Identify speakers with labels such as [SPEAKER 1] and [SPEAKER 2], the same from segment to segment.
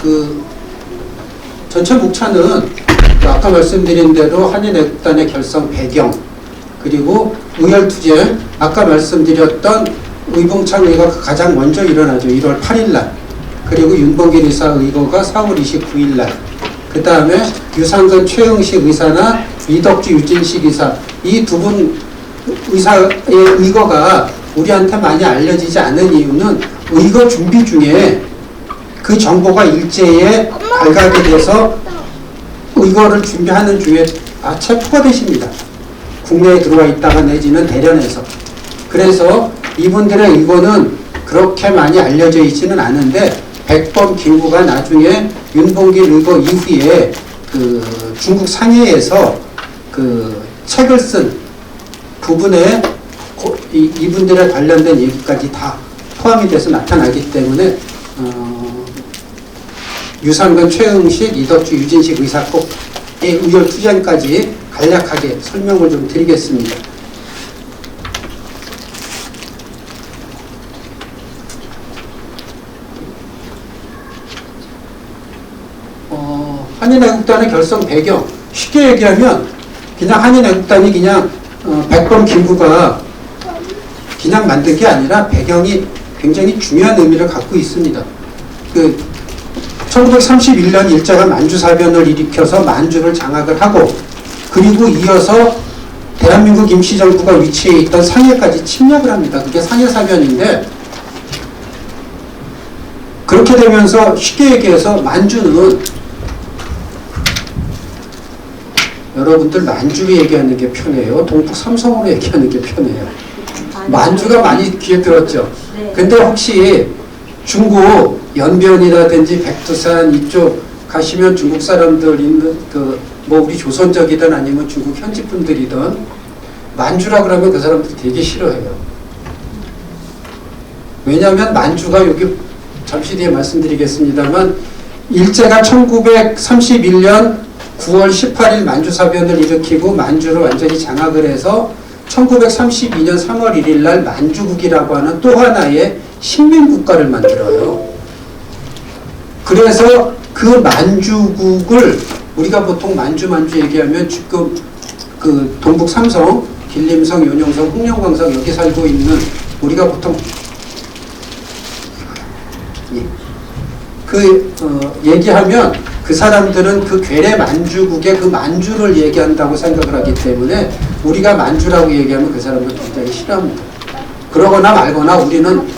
[SPEAKER 1] 그 전체 목차는 아까 말씀드린 대로 한인애국단의 결성 배경, 그리고 의열투쟁, 아까 말씀드렸던 의봉창 의거가 가장 먼저 일어나죠. 1월 8일 날. 그리고 윤봉길 의사 의거가 4월 29일 날. 그 다음에 유상근 최응식 의사나 이덕주 유진식 의사, 이 두 분 의사의 의거가 우리한테 많이 알려지지 않은 이유는 의거 준비 중에 그 정보가 일제에 발각이 돼서 의거를 준비하는 중에 체포가 되십니다. 국내에 들어와 있다가 내지는 대련에서. 그래서 이분들의 의거는 그렇게 많이 알려져 있지는 않은데 백범 김구가 나중에 윤봉길 의거 이후에 그 중국 상해에서 그 책을 쓴 부분에 이분들에 관련된 얘기까지 다 포함이 돼서 나타나기 때문에 유상근, 최응식, 이덕주, 유진식 의사법의 의열투쟁까지 간략하게 설명을 좀 드리겠습니다. 한인애국단의 결성 배경, 쉽게 얘기하면 그냥 한인애국단이 그냥 백범 김구가 그냥 만든 게 아니라 배경이 굉장히 중요한 의미를 갖고 있습니다. 1931년 일제가 만주사변을 일으켜서 만주를 장악을 하고, 그리고 이어서 대한민국 임시정부가 위치해 있던 상해까지 침략을 합니다. 그게 상해사변인데, 그렇게 되면서 쉽게 얘기해서 만주는, 여러분들 만주로 얘기하는 게 편해요? 동북 삼성으로 얘기하는 게 편해요? 만주가 많이 귀에 들었죠?
[SPEAKER 2] 네.
[SPEAKER 1] 근데 혹시 중국 연변이라든지 백두산 이쪽 가시면 중국 사람들 있는 뭐 우리 조선족이든 아니면 중국 현지 분들이든 만주라 그러면 그 사람들 되게 싫어해요. 왜냐하면 만주가 여기 잠시 뒤에 말씀드리겠습니다만 일제가 1931년 9월 18일 만주사변을 일으키고 만주를 완전히 장악을 해서 1932년 3월 1일 날 만주국이라고 하는 또 하나의 식민국가를 만들어요. 그래서 그 만주국을 우리가 보통 만주 얘기하면 지금 그 동북 삼성, 길림성, 윤영성, 흑룡강성 여기 살고 있는 우리가 보통 얘기하면 그 사람들은 그 괴뢰 만주국의 그 만주를 얘기한다고 생각을 하기 때문에 우리가 만주라고 얘기하면 그 사람은 굉장히 싫어합니다. 그러거나 말거나 우리는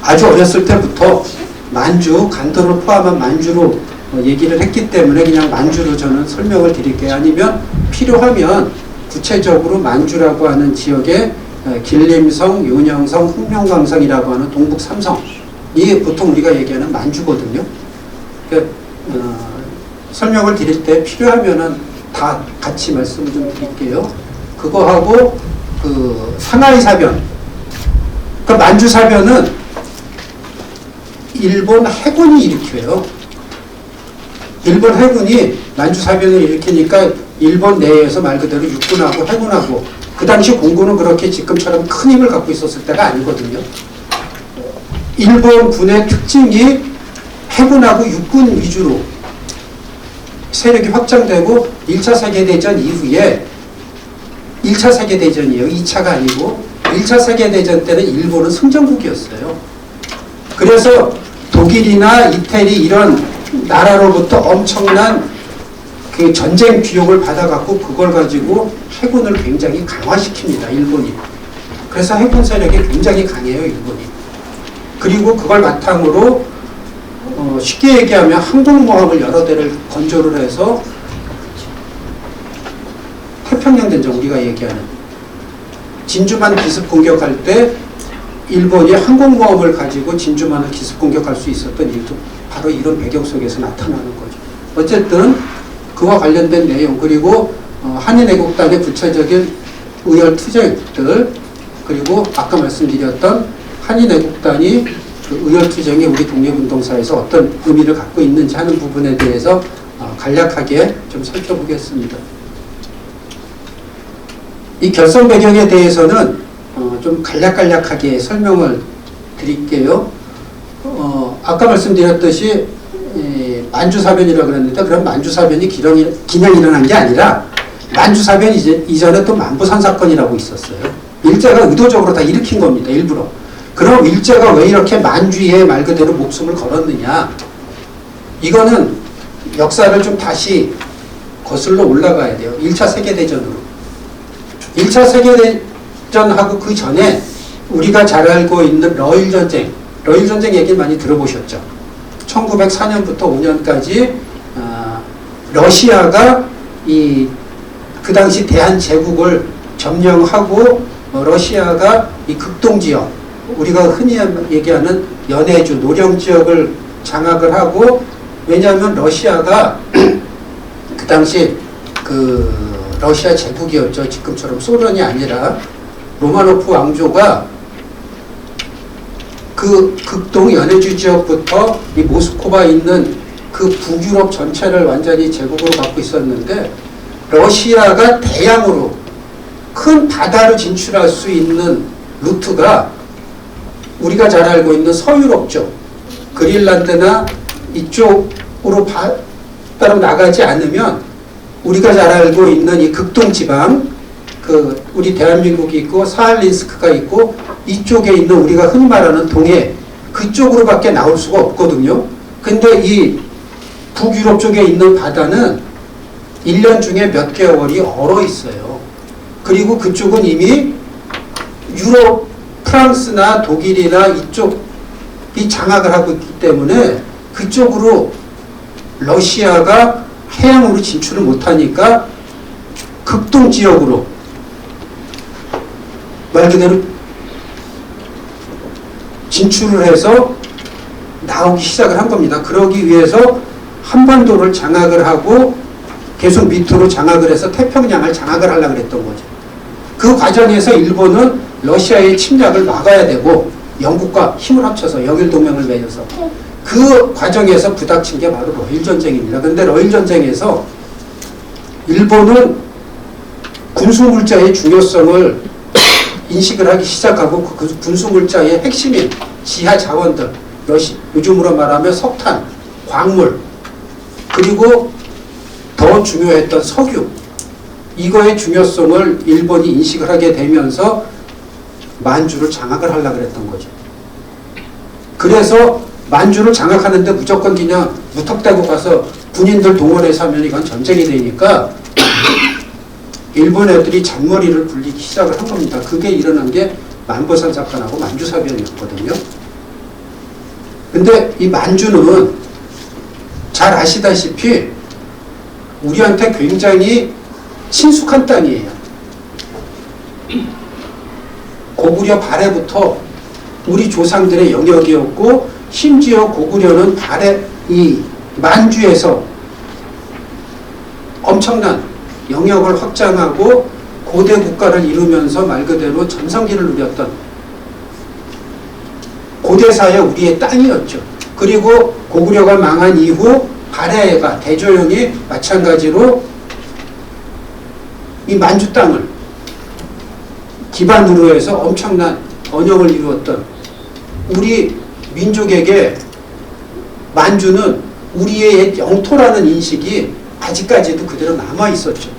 [SPEAKER 1] 아주 어렸을 때부터 만주, 간도를 포함한 만주로 얘기를 했기 때문에 그냥 만주로 저는 설명을 드릴게요. 아니면 필요하면 구체적으로 만주라고 하는 지역에 길림성, 윤영성, 흑룡강성이라고 하는 동북 삼성, 이게 보통 우리가 얘기하는 만주거든요. 설명을 드릴 때 필요하면은 다 같이 말씀을 좀 드릴게요. 그거하고 그 상하이 사변, 그 만주 사변은 일본 해군이 일으켜요. 일본 해군이 만주 사변을 일으키니까 일본 내에서 말 그대로 육군하고 해군하고, 그 당시 공군은 그렇게 지금처럼 큰 힘을 갖고 있었을 때가 아니거든요. 일본 군의 특징이 해군하고 육군 위주로 세력이 확장되고 1차 세계대전 이후에 1차 세계대전이에요. 2차가 아니고 1차 세계대전 때는 일본은 승전국이었어요. 그래서 독일이나 이태리 이런 나라로부터 엄청난 그 전쟁 비용을 받아갖고 그걸 가지고 해군을 굉장히 강화시킵니다. 일본이. 그래서 해군 세력이 굉장히 강해요. 일본이. 그리고 그걸 바탕으로 쉽게 얘기하면 항공모함을 여러 대를 건조를 해서 태평양 전쟁, 우리가 얘기하는 진주만 기습 공격할 때 일본이 항공모함을 가지고 진주만을 기습 공격할 수 있었던 일도 바로 이런 배경 속에서 나타나는 거죠. 어쨌든 그와 관련된 내용, 그리고 한인애국단의 구체적인 의열투쟁들, 그리고 아까 말씀드렸던 한인애국단이 그 의열투쟁이 우리 독립운동사에서 어떤 의미를 갖고 있는지 하는 부분에 대해서 간략하게 좀 살펴보겠습니다. 이 결성 배경에 대해서는 좀 간략하게 설명을 드릴게요. 아까 말씀드렸듯이 만주사변이라고 그랬는데, 그럼 만주사변이 그냥 일어난 게 아니라 만주사변 이전에 또 만부산 사건이라고 있었어요. 일제가 의도적으로 다 일으킨 겁니다. 일부러. 그럼 일제가 왜 이렇게 만주에 말 그대로 목숨을 걸었느냐. 이거는 역사를 좀 다시 거슬러 올라가야 돼요. 1차 세계대전으로. 1차 세계대전하고 그 전에 우리가 잘 알고 있는 러일전쟁. 러일전쟁 얘기 많이 들어보셨죠? 1904년부터 5년까지 러시아가 그 당시 대한제국을 점령하고 러시아가 이 극동지역, 우리가 흔히 얘기하는 연해주, 노령지역을 장악을 하고, 왜냐하면 러시아가 그 당시 그 러시아 제국이었죠. 지금처럼 소련이 아니라 로마노프 왕조가 그 극동 연해주 지역부터 이 모스크바 있는 그 북유럽 전체를 완전히 제국으로 갖고 있었는데, 러시아가 대양으로 큰 바다로 진출할 수 있는 루트가 우리가 잘 알고 있는 서유럽 쪽, 그린란드나 이쪽으로 따로 나가지 않으면 우리가 잘 알고 있는 이 극동지방, 그 우리 대한민국이 있고 사할린스크가 있고 이쪽에 있는 우리가 흔히 말하는 동해, 그쪽으로밖에 나올 수가 없거든요. 근데 이 북유럽 쪽에 있는 바다는 1년 중에 몇 개월이 얼어 있어요. 그리고 그쪽은 이미 유럽, 프랑스나 독일이나 이쪽이 장악을 하고 있기 때문에 그쪽으로 러시아가 해양으로 진출을 못하니까 극동지역으로 말 그대로 진출을 해서 나오기 시작을 한 겁니다. 그러기 위해서 한반도를 장악을 하고 계속 밑으로 장악을 해서 태평양을 장악을 하려고 했던 거죠. 그 과정에서 일본은 러시아의 침략을 막아야 되고 영국과 힘을 합쳐서 영일동맹을 맺어서 그 과정에서 부닥친 게 바로 러일전쟁입니다. 그런데 러일전쟁에서 일본은 군수물자의 중요성을 인식을 하기 시작하고 그 군수물자의 핵심인 지하 자원들, 요즘으로 말하면 석탄, 광물, 그리고 더 중요했던 석유, 이거의 중요성을 일본이 인식을 하게 되면서 만주를 장악을 하려고 했던 거죠. 그래서 만주를 장악하는데 무조건 그냥 무턱대고 가서 군인들 동원해서 하면 이건 전쟁이 되니까 일본 애들이 잔머리를 굴리기 시작을 한 겁니다. 그게 일어난 게 만보산 사건하고 만주사변이었거든요. 근데 이 만주는 잘 아시다시피 우리한테 굉장히 친숙한 땅이에요. 고구려 발해부터 우리 조상들의 영역이었고, 심지어 고구려는 이 만주에서 엄청난 영역을 확장하고 고대 국가를 이루면서 말 그대로 전성기를 누렸던 고대사의 우리의 땅이었죠. 그리고 고구려가 망한 이후 발해가, 대조영이 마찬가지로 이 만주 땅을 기반으로 해서 엄청난 번영을 이루었던 우리 민족에게 만주는 우리의 영토라는 인식이 아직까지도 그대로 남아 있었죠.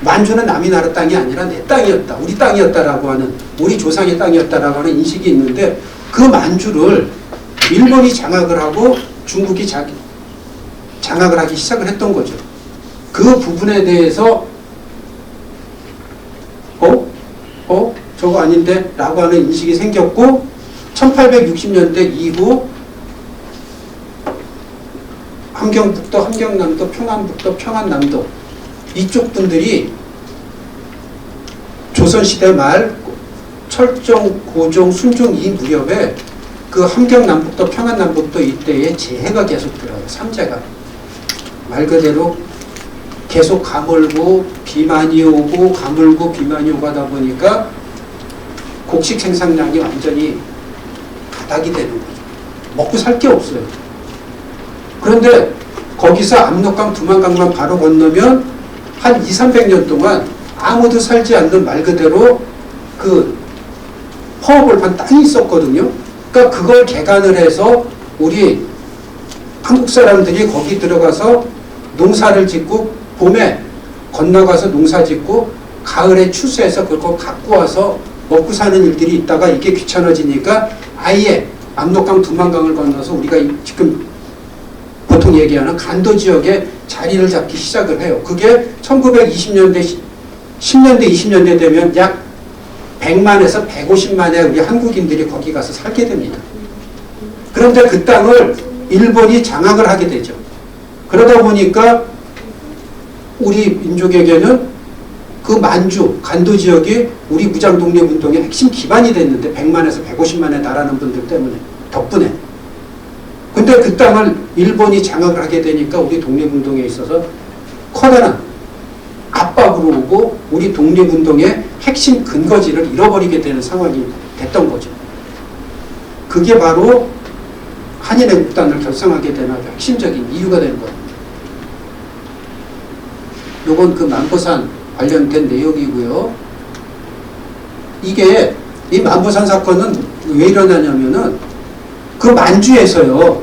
[SPEAKER 1] 만주는 남이 나라 땅이 아니라 내 땅이었다, 우리 땅이었다라고 하는, 우리 조상의 땅이었다라고 하는 인식이 있는데, 그 만주를 일본이 장악을 하고 중국이 장악을 하기 시작을 했던 거죠. 그 부분에 대해서 저거 아닌데? 라고 하는 인식이 생겼고, 1860년대 이후 함경북도, 함경남도, 평안북도, 평안남도 이쪽 분들이 조선시대 말 철종, 고종, 순종 이 무렵에 그 함경남북도, 평안남북도 이때에 재해가 계속 들어요. 삼재가. 말 그대로 계속 가물고 비만이 오고 가물고 비만이 오고 하다 보니까 곡식 생산량이 완전히 바닥이 되는 거죠. 먹고 살 게 없어요. 그런데 거기서 압록강, 두만강만 바로 건너면 한 200~300년 동안 아무도 살지 않는 말 그대로 그 허허벌판 땅이 있었거든요. 그러니까 그걸 개간을 해서 우리 한국 사람들이 거기 들어가서 농사를 짓고 봄에 건너가서 농사 짓고 가을에 추수해서 그걸 갖고 와서 먹고 사는 일들이 있다가 이게 귀찮아지니까 아예 압록강 두만강을 건너서 우리가 지금 보통 얘기하는 간도 지역에 자리를 잡기 시작을 해요. 그게 1920년대, 10년대, 20년대 되면 약 100만에서 150만의 우리 한국인들이 거기 가서 살게 됩니다. 그런데 그 땅을 일본이 장악을 하게 되죠. 그러다 보니까 우리 민족에게는 그 만주, 간도 지역이 우리 무장 독립운동의 핵심 기반이 됐는데 100만에서 150만에 달하는 분들 때문에 덕분에. 근데 그 땅을 일본이 장악을 하게 되니까 우리 독립운동에 있어서 커다란 압박으로 오고 우리 독립운동의 핵심 근거지를 잃어버리게 되는 상황이 됐던 거죠. 그게 바로 한인애국단을 결성하게 되는 아주 핵심적인 이유가 되는 겁니다. 요건 그 만보산 관련된 내용이고요. 이게 이 만보산 사건은 왜 일어나냐면은 그 만주에서요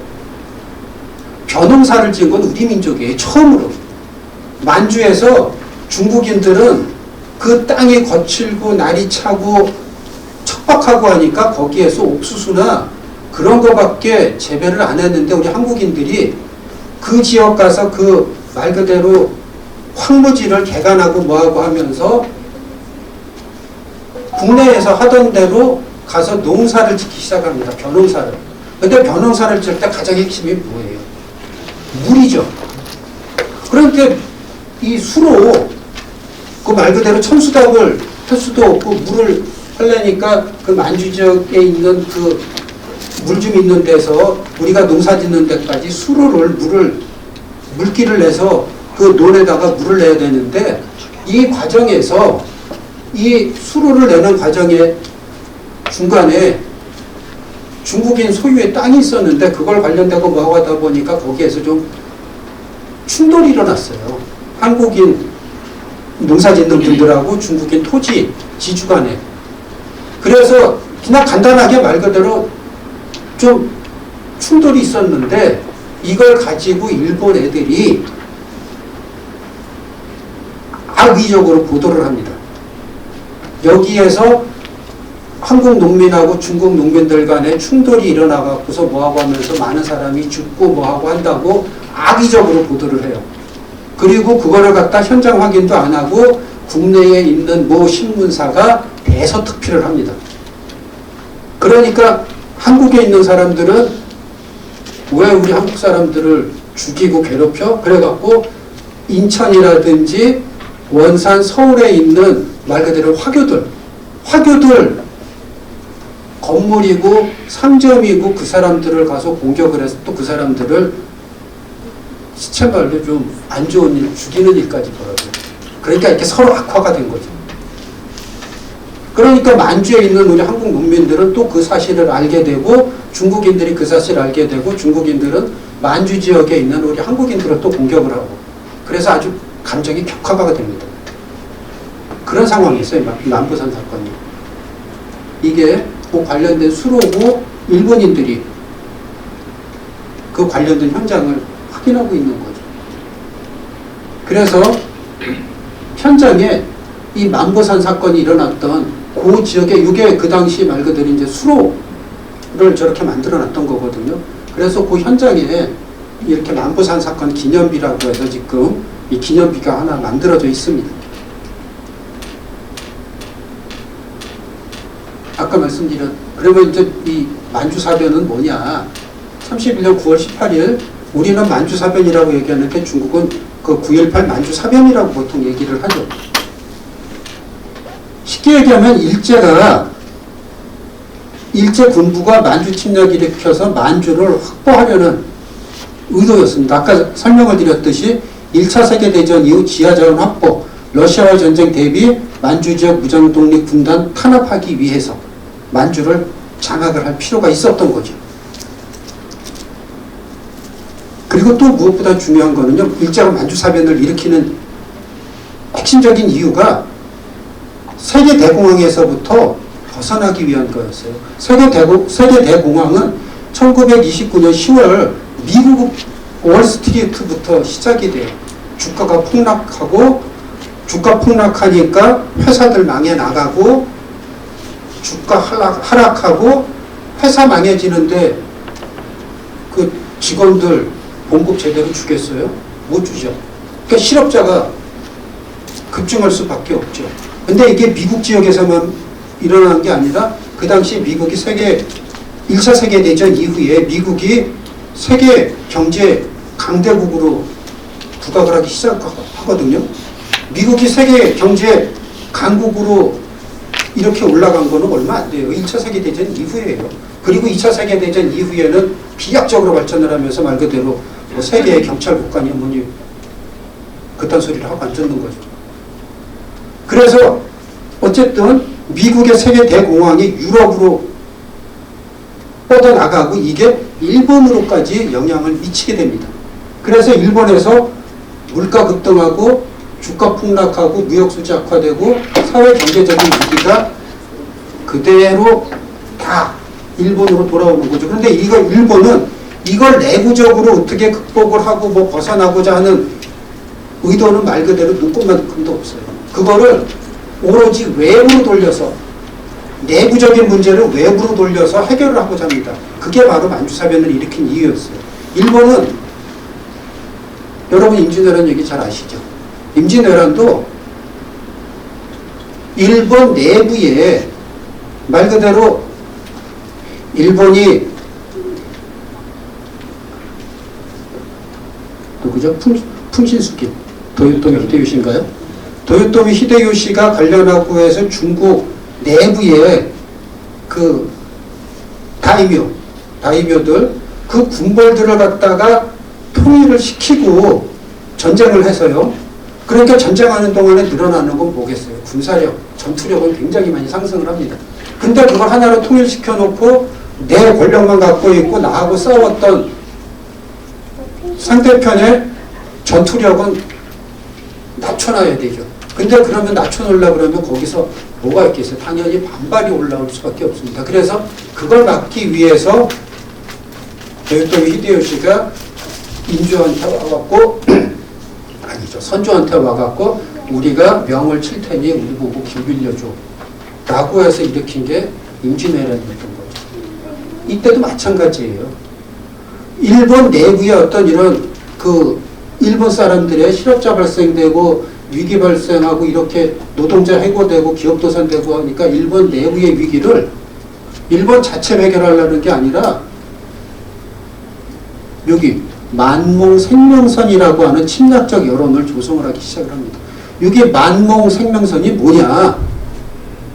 [SPEAKER 1] 벼농사를 지은 건 우리 민족이에요. 처음으로 만주에서 중국인들은 그 땅이 거칠고 날이 차고 척박하고 하니까 거기에서 옥수수나 그런 거밖에 재배를 안 했는데 우리 한국인들이 그 지역 가서 그 말 그대로 황무지를 개간하고 뭐하고 하면서 국내에서 하던 대로 가서 농사를 짓기 시작합니다. 벼농사를. 근데 벼농사를 지을 때 가장 핵심이 뭐예요? 물이죠. 그러니까 이 수로 그 말 그대로 천수답을 할 수도 없고 물을 하려니까 그 만주 지역에 있는 그 물 좀 있는 데서 우리가 농사 짓는 데까지 수로를 물기를 내서 그 논에다가 물을 내야 되는데 이 과정에서 이 수로를 내는 과정에 중간에 중국인 소유의 땅이 있었는데 그걸 관련되고 뭐하고 하다 보니까 거기에서 좀 충돌이 일어났어요. 한국인 농사 짓는 분들하고 중국인 토지 지주 간에. 그래서 그냥 간단하게 말 그대로 좀 충돌이 있었는데 이걸 가지고 일본 애들이 악의적으로 보도를 합니다. 여기에서 한국 농민하고 중국 농민들 간에 충돌이 일어나갖고서 뭐하고 하면서 많은 사람이 죽고 뭐하고 한다고 악의적으로 보도를 해요. 그리고 그거를 갖다 현장 확인도 안 하고 국내에 있는 모 신문사가 대서특필을 합니다. 그러니까 한국에 있는 사람들은 왜 우리 한국 사람들을 죽이고 괴롭혀? 그래갖고 인천이라든지 원산, 서울에 있는 말 그대로 화교들 건물이고 상점이고 그 사람들을 가서 공격을 해서 또 그 사람들을 시체말로 좀 안 좋은 일, 죽이는 일까지 벌어져요. 그러니까 이렇게 서로 악화가 된 거죠. 그러니까 만주에 있는 우리 한국 농민들은 또 그 사실을 알게 되고 중국인들이 그 사실을 알게 되고 중국인들은 만주 지역에 있는 우리 한국인들을 또 공격을 하고 그래서 아주 감정이 격화가 됩니다. 그런 상황이 있어요. 만보산 사건이. 이게 그 관련된 수로고 일본인들이 그 관련된 현장을 확인하고 있는 거죠. 그래서 현장에 이 만보산 사건이 일어났던 그 지역에 이게 그 당시 말 그대로 이제 수로를 저렇게 만들어 놨던 거거든요. 그래서 그 현장에 이렇게 만보산 사건 기념비라고 해서 지금 이 기념비가 하나 만들어져 있습니다. 아까 말씀드린 그러면 이제 이 만주사변은 뭐냐? 31년 9월 18일 우리는 만주사변이라고 얘기하는데 중국은 그 9.18 만주사변이라고 보통 얘기를 하죠. 쉽게 얘기하면 일제 군부가 만주 침략 일으켜서 만주를 확보하려는 의도였습니다. 아까 설명을 드렸듯이 1차 세계대전 이후 지하자원 확보, 러시아와 전쟁 대비 만주 지역 무장독립군단 탄압하기 위해서 만주를 장악을 할 필요가 있었던 거죠. 그리고 또 무엇보다 중요한 거는요, 일제가 만주사변을 일으키는 핵심적인 이유가 세계대공황에서부터 벗어나기 위한 거였어요. 세계대공황은 1929년 10월 미국 월스트리트부터 시작이 돼요. 주가가 폭락하고 주가 폭락하니까 회사들 망해 나가고 주가 하락하고 회사 망해지는데 그 직원들 봉급 제대로 주겠어요? 못 주죠. 그러니까 실업자가 급증할 수밖에 없죠. 근데 이게 미국 지역에서만 일어난 게 아니라 그 당시 미국이 1차 세계대전 이후에 미국이 세계 경제 강대국으로 부각을 하기 시작하거든요. 미국이 세계 경제 강국으로 이렇게 올라간 거는 얼마 안 돼요. 1차 세계대전 이후에요. 그리고 2차 세계대전 이후에는 비약적으로 발전을 하면서 말 그대로 뭐 세계의 경찰국가니 뭐니 그딴 소리를 하고 앉는 거죠. 그래서 어쨌든 미국의 세계 대공황이 유럽으로 뻗어나가고 이게 일본으로까지 영향을 미치게 됩니다. 그래서 일본에서 물가 급등하고 주가 폭락하고 무역수지 악화되고 사회 경제적인 위기가 그대로 다 일본으로 돌아오는 거죠. 그런데 일본은 이걸 내부적으로 어떻게 극복을 하고 뭐 벗어나고자 하는 의도는 말 그대로 눈꼽만큼도 없어요. 그거를 오로지 외부로 돌려서 내부적인 문제를 외부로 돌려서 해결을 하고자 합니다. 그게 바로 만주사변을 일으킨 이유였어요. 일본은 여러분 임진왜란 얘기 잘 아시죠? 임진왜란도 일본 내부에 말 그대로 일본이 누구죠? 품신수기 도요토미 히데요시인가요? 도요토미 히데요시가 관련하고 해서 중국 내부에 그 다이묘들 그 군벌들을 갖다가 통일을 시키고 전쟁을 해서요. 그러니까 전쟁하는 동안에 늘어나는 건 뭐겠어요? 군사력, 전투력은 굉장히 많이 상승을 합니다. 근데 그걸 하나로 통일시켜 놓고 내 권력만 갖고 있고 나하고 싸웠던 상대편의 전투력은 낮춰놔야 되죠. 근데 그러면 낮춰놓으려고 그러면 거기서 뭐가 있겠어요? 당연히 반발이 올라올 수밖에 없습니다. 그래서 그걸 막기 위해서 도요토미 히데요시가 인조한테 와갖고 아니죠. 선조한테 와갖고 우리가 명을 칠 테니 우리 보고 길 빌려줘 라고 해서 일으킨 게 임진왜란이었던 거죠. 이때도 마찬가지예요. 일본 내부의 어떤 이런 그 일본 사람들의 실업자 발생되고 위기 발생하고 이렇게 노동자 해고되고 기업 도산되고 하니까 일본 내부의 위기를 일본 자체 해결하려는 게 아니라 여기 만몽 생명선이라고 하는 침략적 여론을 조성을 하기 시작을 합니다. 이게 만몽 생명선이 뭐냐?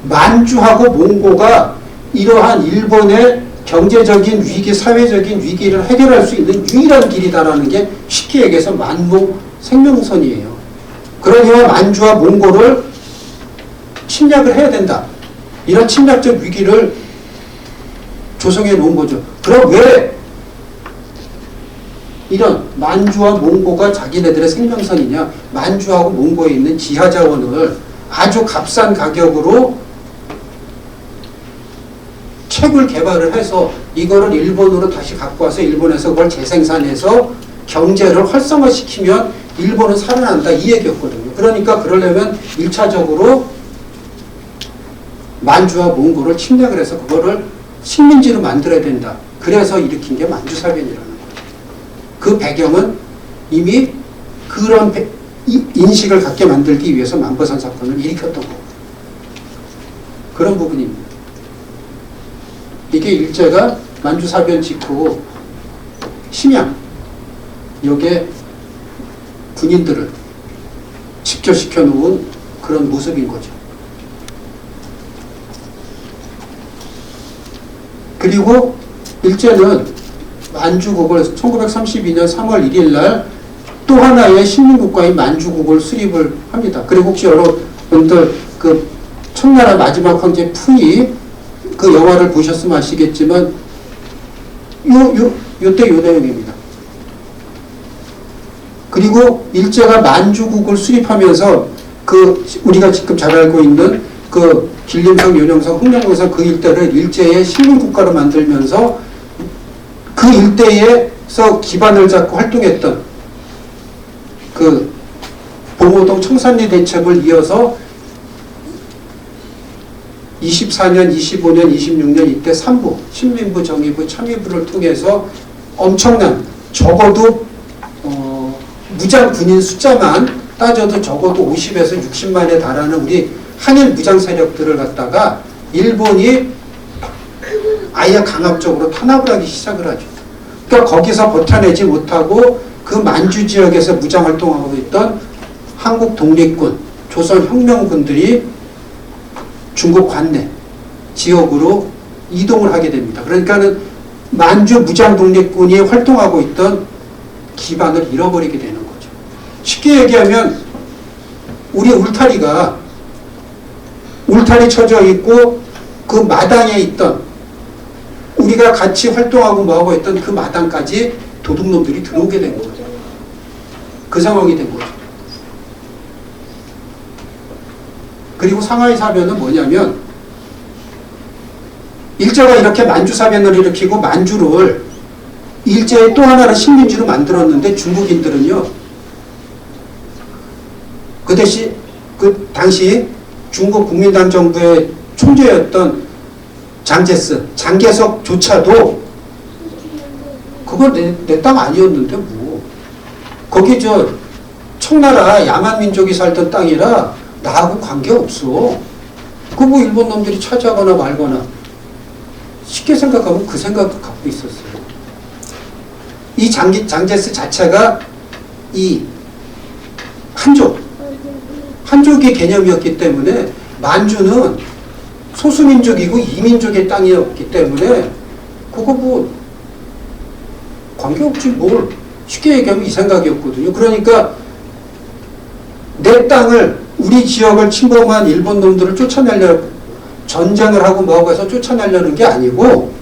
[SPEAKER 1] 만주하고 몽고가 이러한 일본의 경제적인 위기, 사회적인 위기를 해결할 수 있는 유일한 길이다라는 게 쉽게 얘기해서 만몽 생명선이에요. 그러니까 만주와 몽고를 침략을 해야 된다. 이런 침략적 위기를 조성해 놓은 거죠. 그럼 왜 이런 만주와 몽고가 자기네들의 생명선이냐? 만주하고 몽고에 있는 지하자원을 아주 값싼 가격으로 책을 개발을 해서 이거를 일본으로 다시 갖고 와서 일본에서 그걸 재생산해서 경제를 활성화시키면 일본은 살아난다 이 얘기였거든요. 그러니까 그러려면 1차적으로 만주와 몽고를 침략을 해서 그거를 식민지로 만들어야 된다. 그래서 일으킨 게 만주사변이라는 거예요. 그 배경은 이미 그런 인식을 갖게 만들기 위해서 만버산 사건을 일으켰던 거고 그런 부분입니다. 이게 일제가 만주사변 직후 심양 여기에 군인들을 집결시켜 놓은 그런 모습인 거죠. 그리고 일제는 만주국을 1932년 3월 1일 날 또 하나의 식민국가인 만주국을 수립을 합니다. 그리고 혹시 여러분들 그 청나라 마지막 황제 푸이 그 영화를 보셨으면 아시겠지만 요때 요 내용입니다. 그리고 일제가 만주국을 수립하면서 그 우리가 지금 잘 알고 있는 그 길림성, 연영성, 흥령성 그 일대를 일제의 식민국가로 만들면서 그 일대의 중국에서 기반을 잡고 활동했던 그 봉오동 청산리 대첩을 이어서 24년, 25년, 26년 이때 3부, 신민부, 정의부, 참의부를 통해서 엄청난 적어도 무장 군인 숫자만 따져도 적어도 50에서 60만에 달하는 우리 한일 무장 세력들을 갖다가 일본이 아예 강압적으로 탄압을 하기 시작을 하죠. 그러니까 거기서 버텨내지 못하고 그 만주 지역에서 무장 활동하고 있던 한국 독립군, 조선 혁명군들이 중국 관내 지역으로 이동을 하게 됩니다. 그러니까는 만주 무장 독립군이 활동하고 있던 기반을 잃어버리게 되는 거죠. 쉽게 얘기하면 우리 울타리가 울타리 쳐져 있고 그 마당에 있던 우리가 같이 활동하고 뭐하고 있던 그 마당까지 도둑놈들이 들어오게 된 거죠. 그 상황이 된 거죠. 그리고 상하이 사변은 뭐냐면 일제가 이렇게 만주 사변을 일으키고 만주를 일제의 또 하나의 식민지로 만들었는데 중국인들은요. 그 당시 중국 국민당 정부의 총재였던 장개석조차도 그거 내 땅 아니었는데 뭐 거기 청나라 야만민족이 살던 땅이라 나하고 관계없어. 그 뭐 일본 놈들이 차지하거나 말거나 쉽게 생각하면 그 생각을 갖고 있었어요. 이 장제스 자체가 이 한족의 개념이었기 때문에 만주는 소수민족이고 이민족의 땅이었기 때문에 그거 뭐 관계없지 뭘 쉽게 얘기하면 이 생각이었거든요. 그러니까 내 땅을 우리 지역을 침범한 일본 놈들을 쫓아내려고 전쟁을 하고 뭐하고 해서 쫓아내려는 게 아니고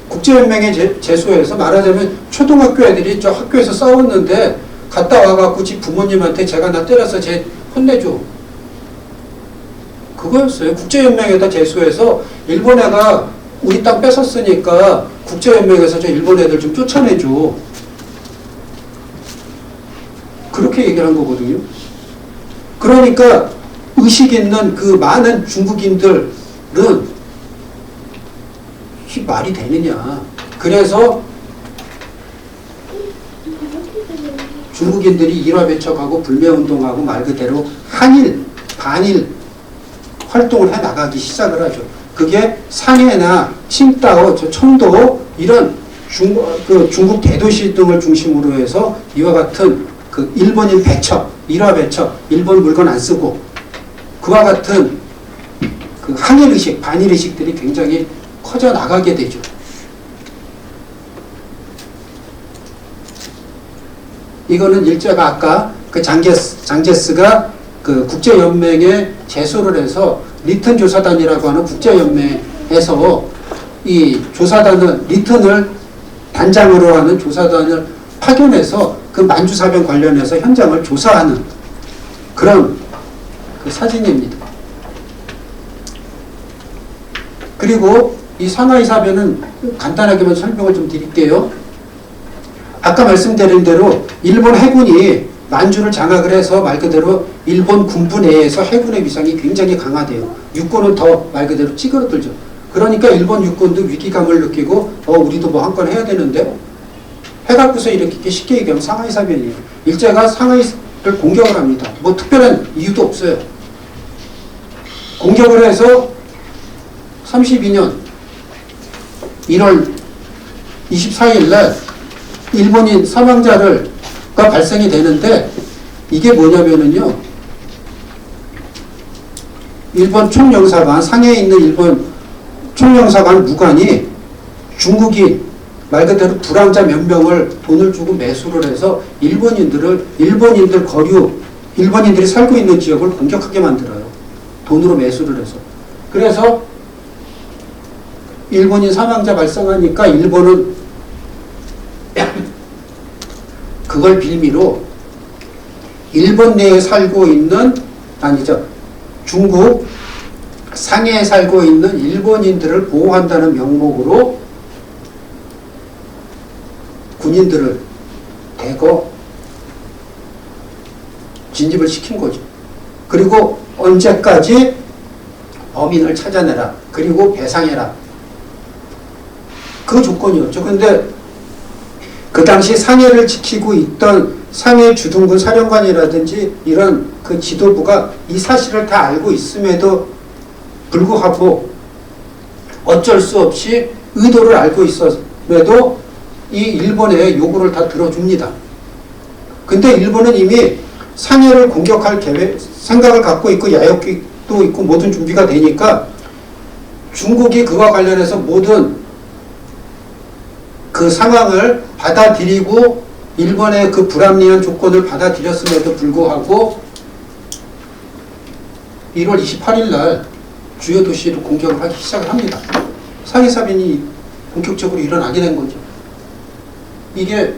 [SPEAKER 1] 국제연맹에 제소해서 말하자면 초등학교 애들이 저 학교에서 싸웠는데 갔다 와갖고 집 부모님한테 제가 나 때려서 쟤 혼내줘. 그거였어요. 국제연맹에다 제소해서 일본 애가 우리 땅 뺏었으니까 국제연맹에서 저 일본 애들 좀 쫓아내줘. 그렇게 얘기를 한 거거든요. 그러니까 의식 있는 그 많은 중국인들은 이게 말이 되느냐. 그래서 중국인들이 일화배척하고 불매운동하고 말 그대로 한일, 반일 활동을 해나가기 시작을 하죠. 그게 상해나 칭다오, 청도 이런 중국 대도시 등을 중심으로 해서 이와 같은 그 일본인 배척, 일화배척, 일본 물건 안 쓰고 그와 같은 그 항일의식, 반일의식들이 굉장히 커져 나가게 되죠. 이거는 일제가 아까 그 장제스가 그 국제연맹에 제소를 해서 리튼 조사단이라고 하는 국제연맹에서 이 조사단을 리튼을 단장으로 하는 조사단을 파견해서 그 만주사변 관련해서 현장을 조사하는 그런 그 사진입니다. 그리고 이 상하이 사변은 간단하게만 설명을 좀 드릴게요. 아까 말씀드린 대로 일본 해군이 만주를 장악을 해서 말 그대로 일본 군부 내에서 해군의 위상이 굉장히 강화돼요. 육군은 더 말 그대로 찌그러들죠. 그러니까 일본 육군도 위기감을 느끼고 우리도 뭐 한 건 해야 되는데 해갖고서 이렇게 쉽게 얘기하면 상하이 사변이에요. 일제가 상하이를 공격을 합니다. 뭐 특별한 이유도 없어요. 공격을 해서 32년 1월 24일 날 일본인 사망자가 발생이 되는데 이게 뭐냐면은요. 일본 총영사관, 상해에 있는 일본 총영사관 무관이 중국인 말 그대로 불황자 몇 명을 돈을 주고 매수를 해서 일본인들이 살고 있는 지역을 공격하게 만들어요. 돈으로 매수를 해서. 그래서 일본인 사망자 발생하니까 일본은 그걸 빌미로 일본 내에 살고 있는 중국 상해에 살고 있는 일본인들을 보호한다는 명목으로 군인들을 대거 진입을 시킨 거죠. 그리고 언제까지 범인을 찾아내라. 그리고 배상해라. 그 조건이었죠. 그런데 그 당시 상해를 지키고 있던 상해 주둔군 사령관이라든지 이런 그 지도부가 이 사실을 다 알고 있음에도 불구하고 어쩔 수 없이 의도를 알고 있었음에도 이 일본의 요구를 다 들어줍니다. 근데 일본은 이미 상해를 공격할 생각을 갖고 있고 야욕도 있고 모든 준비가 되니까 중국이 그와 관련해서 모든 그 상황을 받아들이고 일본의 그 불합리한 조건을 받아들였음에도 불구하고 1월 28일 날 주요 도시를 공격을 하기 시작을 합니다. 상해사변이 본격적으로 일어나게 된 거죠. 이게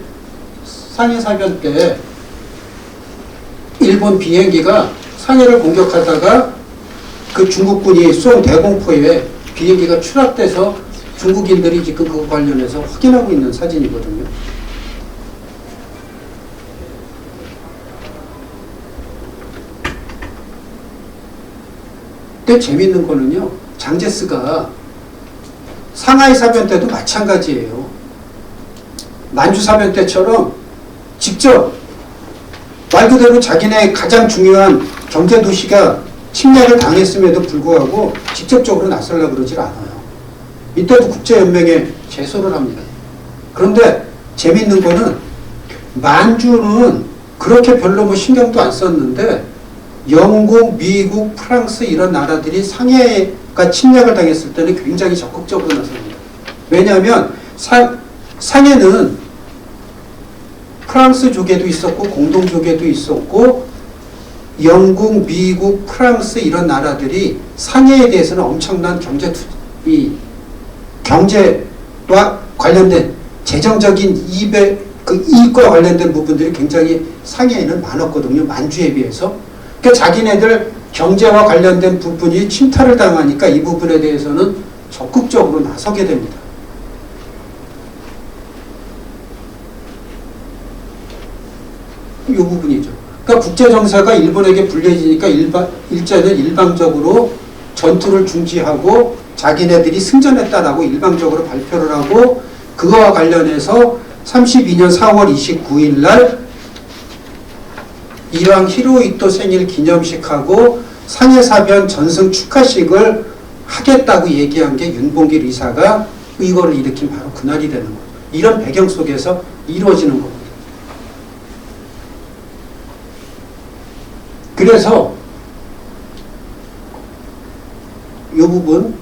[SPEAKER 1] 상해사변 때 일본 비행기가 상해를 공격하다가 그 중국군이 쏜 대공포에 비행기가 추락돼서 중국인들이 지금 그거 관련해서 확인하고 있는 사진이거든요. 근데 재밌는 거는요, 장제스가 상하이 사변 때도 마찬가지예요. 만주 사변 때처럼 직접 말 그대로 자기네 가장 중요한 경제 도시가 침략을 당했음에도 불구하고 직접적으로 나서려고 그러질 않아요. 이때도 국제연맹에 제소를 합니다. 그런데 재밌는 거는 만주는 그렇게 별로 뭐 신경도 안 썼는데 영국, 미국, 프랑스 이런 나라들이 상해가 침략을 당했을 때는 굉장히 적극적으로 나섭니다. 왜냐하면 상해는 프랑스 조개도 있었고 공동 조개도 있었고 영국, 미국, 프랑스 이런 나라들이 상해에 대해서는 엄청난 경제와 관련된 재정적인 이익과 관련된 부분들이 굉장히 상해에는 많았거든요. 만주에 비해서. 그러니까 자기네들 경제와 관련된 부분이 침탈을 당하니까 이 부분에 대해서는 적극적으로 나서게 됩니다. 이 부분이죠. 그러니까 국제정세가 일본에게 불리해지니까 일제는 일방적으로 전투를 중지하고 자기네들이 승전했다라고 일방적으로 발표를 하고 그거와 관련해서 32년 4월 29일 날 일왕 히로히토 생일 기념식하고 상해사변 전승 축하식을 하겠다고 얘기한 게 윤봉길 의사가 의거를 일으킨 바로 그날이 되는 거죠. 이런 배경 속에서 이루어지는 겁니다. 그래서 이 부분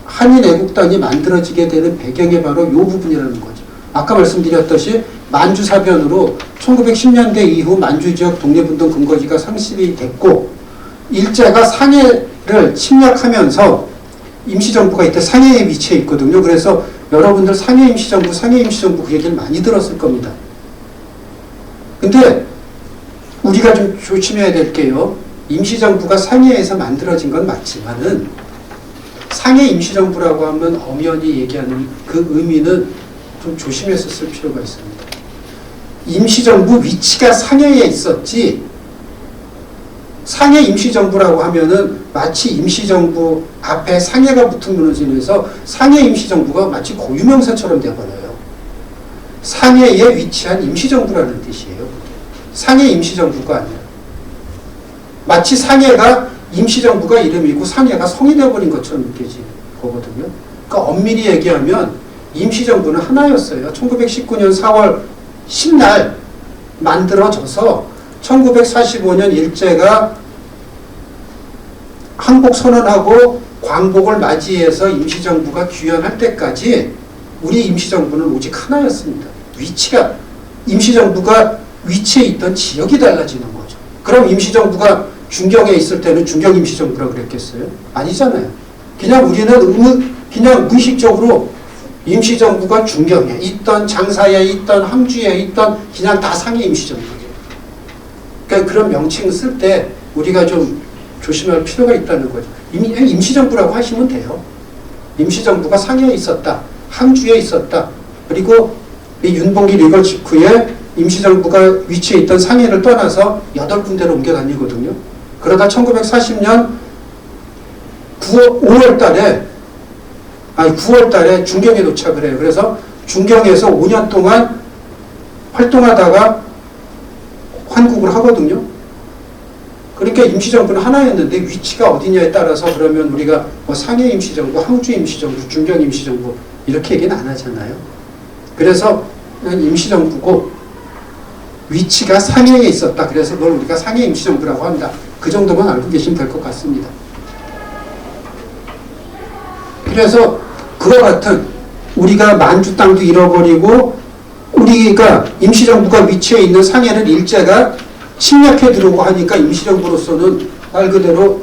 [SPEAKER 1] 한인애국단이 만들어지게 되는 배경이 바로 이 부분이라는 거죠. 아까 말씀드렸듯이 만주사변으로 1910년대 이후 만주지역 독립운동 근거지가 상실이 됐고 일제가 상해를 침략하면서 임시정부가 이때 상해에 위치해 있거든요. 그래서 여러분들 상해 임시정부 그 얘기를 많이 들었을 겁니다. 근데 우리가 좀 조심해야 될 게요. 임시정부가 상해에서 만들어진 건 맞지만은 상해 임시정부라고 하면 엄연히 얘기하는 그 의미는 좀 조심해서 쓸 필요가 있습니다. 임시정부 위치가 상해에 있었지 상해 임시정부라고 하면은 마치 임시정부 앞에 상해가 붙음으로 인해서 상해 임시정부가 마치 고유명사처럼 돼버려요. 상해에 위치한 임시정부라는 뜻이에요. 상해 임시정부가 아니라 마치 상해가 임시정부가 이름이고 상해가 성이 되어버린 것처럼 느껴지는 거거든요. 그러니까 엄밀히 얘기하면 임시정부는 하나였어요. 1919년 4월 10날 만들어져서 1945년 일제가 항복선언하고 광복을 맞이해서 임시정부가 귀환할 때까지 우리 임시정부는 오직 하나였습니다. 위치가 임시정부가 위치에 있던 지역이 달라지는 거죠. 그럼 임시정부가 중경에 있을 때는 중경 임시정부라고 그랬겠어요? 아니잖아요. 그냥 우리는 그냥 무의식적으로 임시정부가 중경에 있던 장사에 있던 항주에 있던 그냥 다 상해 임시정부예요. 그러니까 그런 명칭을 쓸 때 우리가 좀 조심할 필요가 있다는 거죠. 임시정부라고 하시면 돼요. 임시정부가 상해에 있었다. 항주에 있었다. 그리고 이 윤봉길 이걸 직후에 임시정부가 위치해 있던 상해를 떠나서 8군데로 옮겨 다니거든요. 그러다 1940년 9월 달에 중경에 도착을 해요. 그래서 중경에서 5년 동안 활동하다가 환국을 하거든요. 그러니까 임시정부는 하나였는데 위치가 어디냐에 따라서 그러면 우리가 뭐 상해 임시정부, 항주 임시정부, 중경 임시정부 이렇게 얘기는 안 하잖아요. 그래서 임시정부고 위치가 상해에 있었다. 그래서 그걸 우리가 상해 임시정부라고 한다. 그 정도만 알고 계시면 될 것 같습니다. 그래서 그와 같은 우리가 만주 땅도 잃어버리고 우리가 임시정부가 위치해 있는 상해를 일제가 침략해 들어오고 하니까 임시정부로서는 말 그대로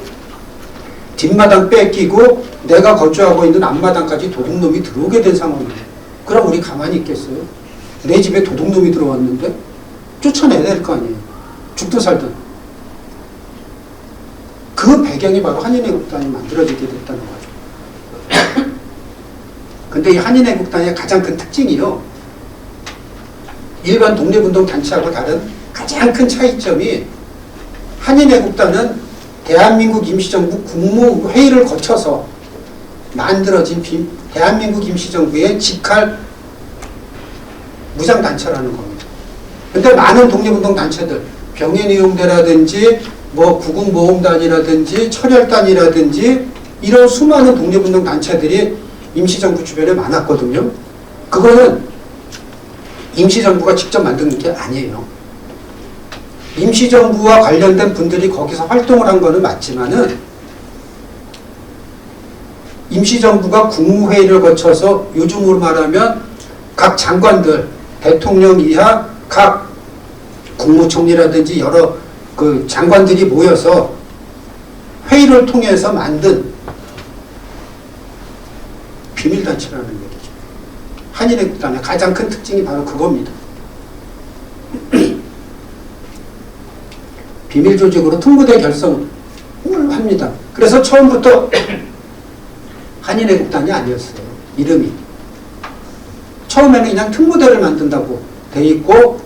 [SPEAKER 1] 뒷마당 뺏기고 내가 거주하고 있는 앞마당까지 도둑놈이 들어오게 된 상황이에요. 그럼 우리 가만히 있겠어요? 내 집에 도둑놈이 들어왔는데 쫓아내야 될 거 아니에요. 죽든 살든. 그 배경이 바로 한인애국단이 만들어지게 됐다는 거죠. 근데 이 한인애국단의 가장 큰 특징이요. 일반 독립운동 단체하고 다른 가장 큰 차이점이 한인애국단은 대한민국 임시정부 국무회의를 거쳐서 만들어진 대한민국 임시정부의 직할 무장단체라는 겁니다. 근데 많은 독립운동 단체들, 병인이용대라든지 뭐 구국모험단이라든지 철혈단이라든지 이런 수많은 독립운동 단체들이 임시정부 주변에 많았거든요. 그거는 임시정부가 직접 만든 게 아니에요. 임시정부와 관련된 분들이 거기서 활동을 한 거는 맞지만은 임시정부가 국무회의를 거쳐서 요즘으로 말하면 각 장관들, 대통령 이하 각 국무총리라든지 여러 그 장관들이 모여서 회의를 통해서 만든 비밀단체라는 얘기죠. 한인애국단의 가장 큰 특징이 바로 그겁니다. 비밀조직으로 특무대 결성을 합니다. 그래서 처음부터 한인애국단이 아니었어요. 이름이. 처음에는 그냥 특무대를 만든다고 돼 있고